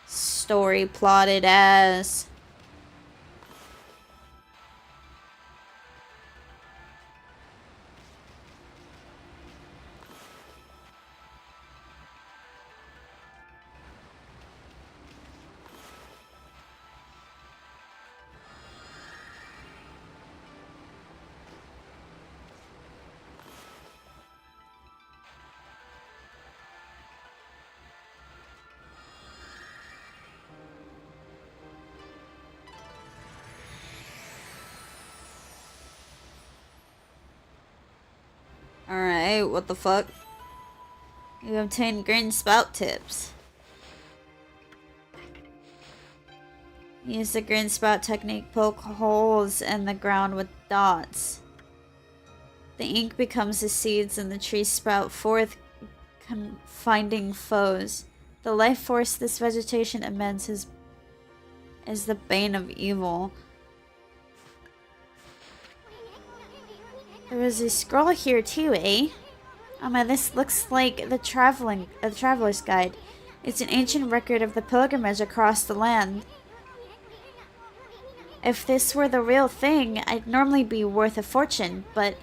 Story plotted as... Alright, what the fuck? You obtained green spout tips. Use the green spout technique, poke holes in the ground with dots. The ink becomes the seeds and the trees sprout forth, finding foes. The life force this vegetation emits is the bane of evil. There was a scroll here too, eh? This looks like the traveler's guide. It's an ancient record of the pilgrimage across the land. If this were the real thing, I'd normally be worth a fortune, but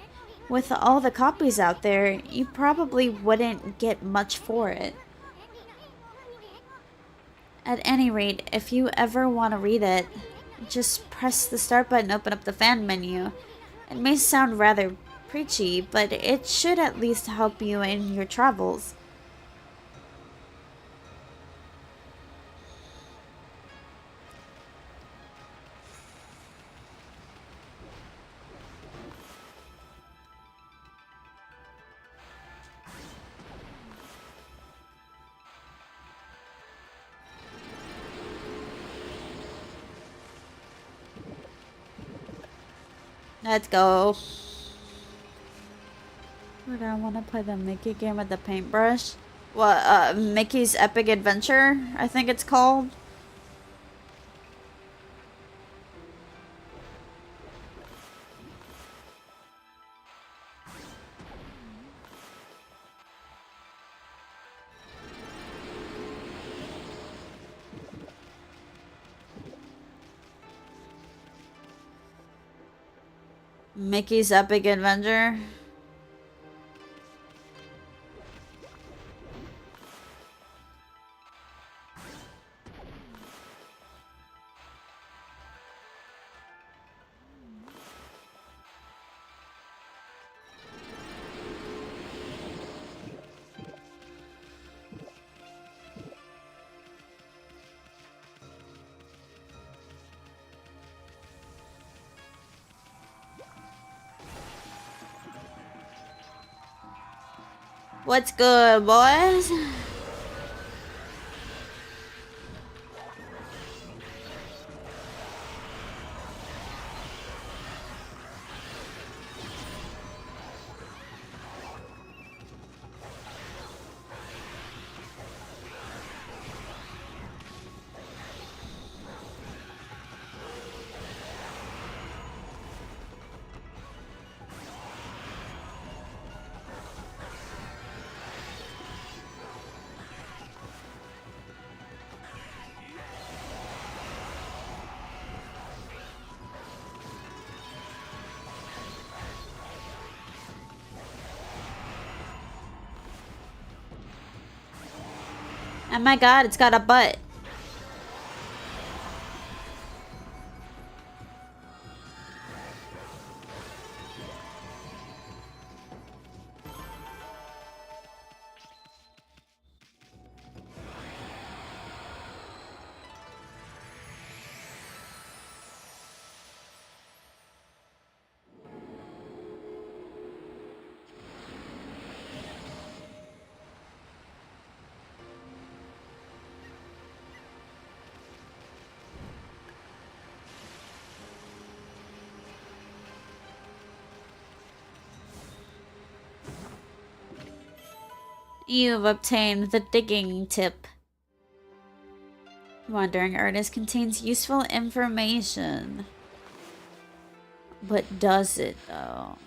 with all the copies out there, you probably wouldn't get much for it. At any rate, if you ever want to read it, just press the start button, open up the fan menu. It may sound rather preachy, but it should at least help you in your travels. Let's go. Would I want to play the Mickey game with the paintbrush? What, Mickey's Epic Adventure, I think it's called. Mickey's Epic Adventure. What's good, boys? Oh my god, it's got a butt. You've obtained the digging tip. Wandering Artist contains useful information. But does it, though?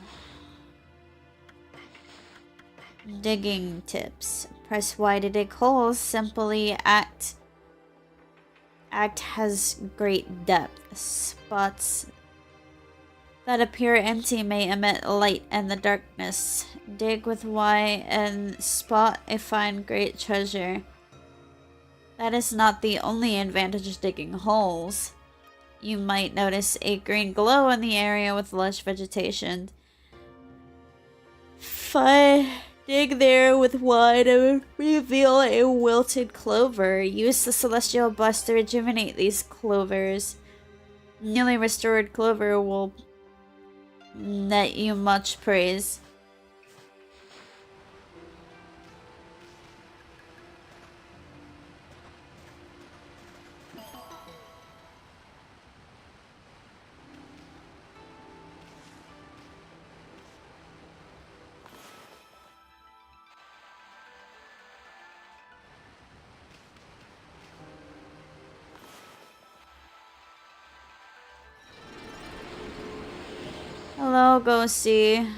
Digging tips. Press Y to dig holes. Simply act has great depth. Spots that appear empty may emit light in the darkness. Dig with Y and spot a find great treasure. That is not the only advantage of digging holes. You might notice a green glow in the area with lush vegetation. Dig there with Y to reveal a wilted clover. Use the celestial bust to rejuvenate these clovers. Newly restored clover will net you much praise. Hello, Ghosty.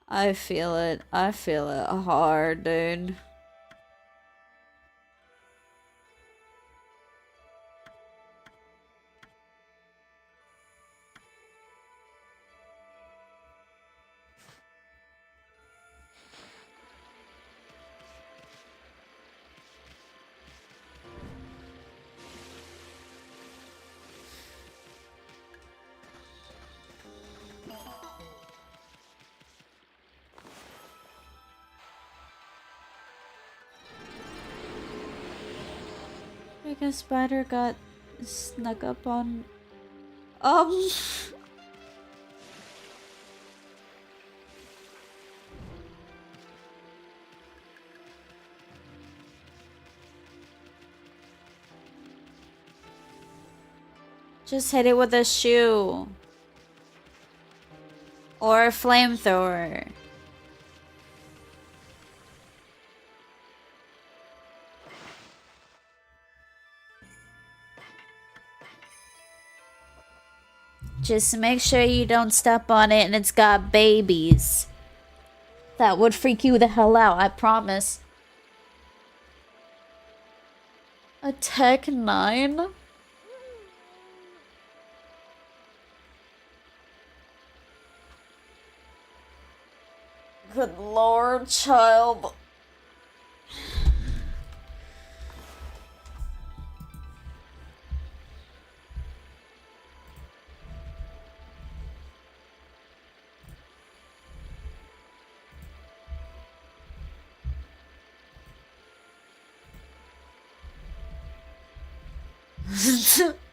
I feel it. I feel it hard, dude. Like a spider got snuck up on. Just hit it with a shoe. Or a flamethrower. Just make sure you don't step on it and it's got babies. That would freak you the hell out, I promise. A Tech 9? Good lord, child.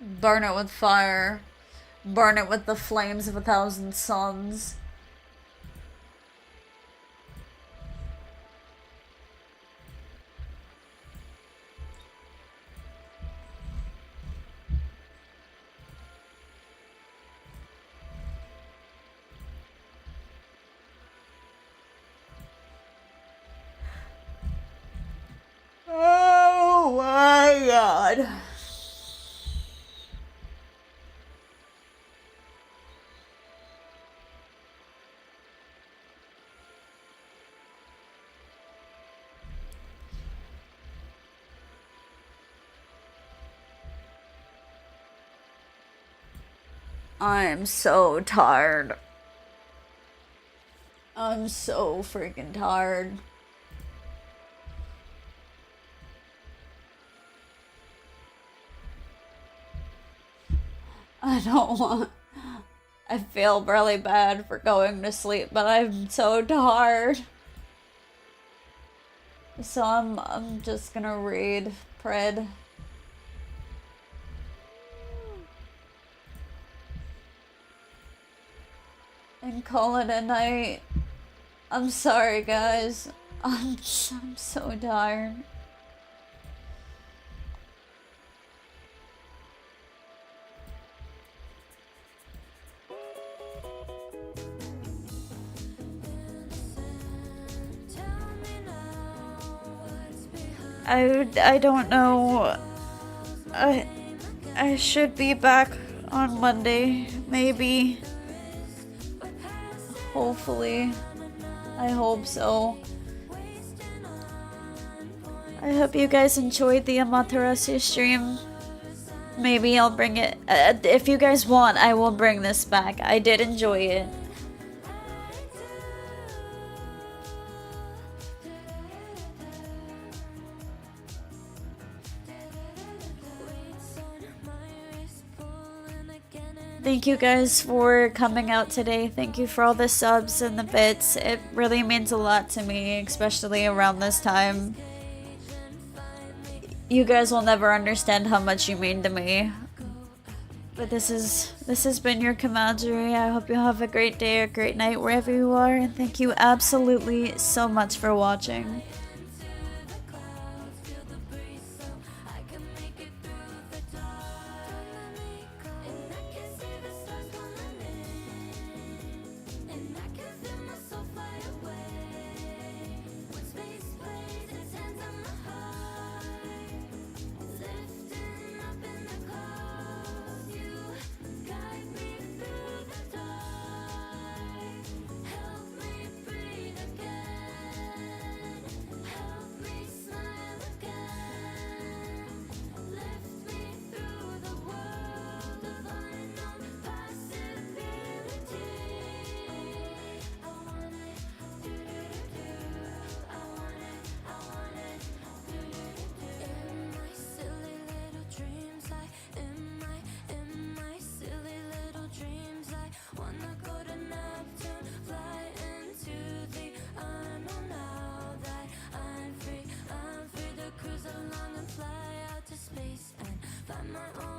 Burn it with fire. Burn it with the flames of 1,000 suns. Oh my god. I'm so tired. I'm so freaking tired. I don't want. I feel really bad for going to sleep, but I'm so tired. So I'm just gonna read Pred. and call it a night. I'm sorry, guys. I'm so tired. I don't know. I should be back on Monday, maybe. Hopefully. I hope so. I hope you guys enjoyed the Amatarasu stream. Maybe I'll bring it. If you guys want, I will bring this back. I did enjoy it. Thank you guys for coming out today. Thank you for all the subs and the bits. It really means a lot to me, especially around this time. You guys will never understand how much you mean to me. But this has been your Commandery. I hope you have a great day or great night wherever you are, and thank you absolutely so much for watching. Cruise along and fly out to space and find my own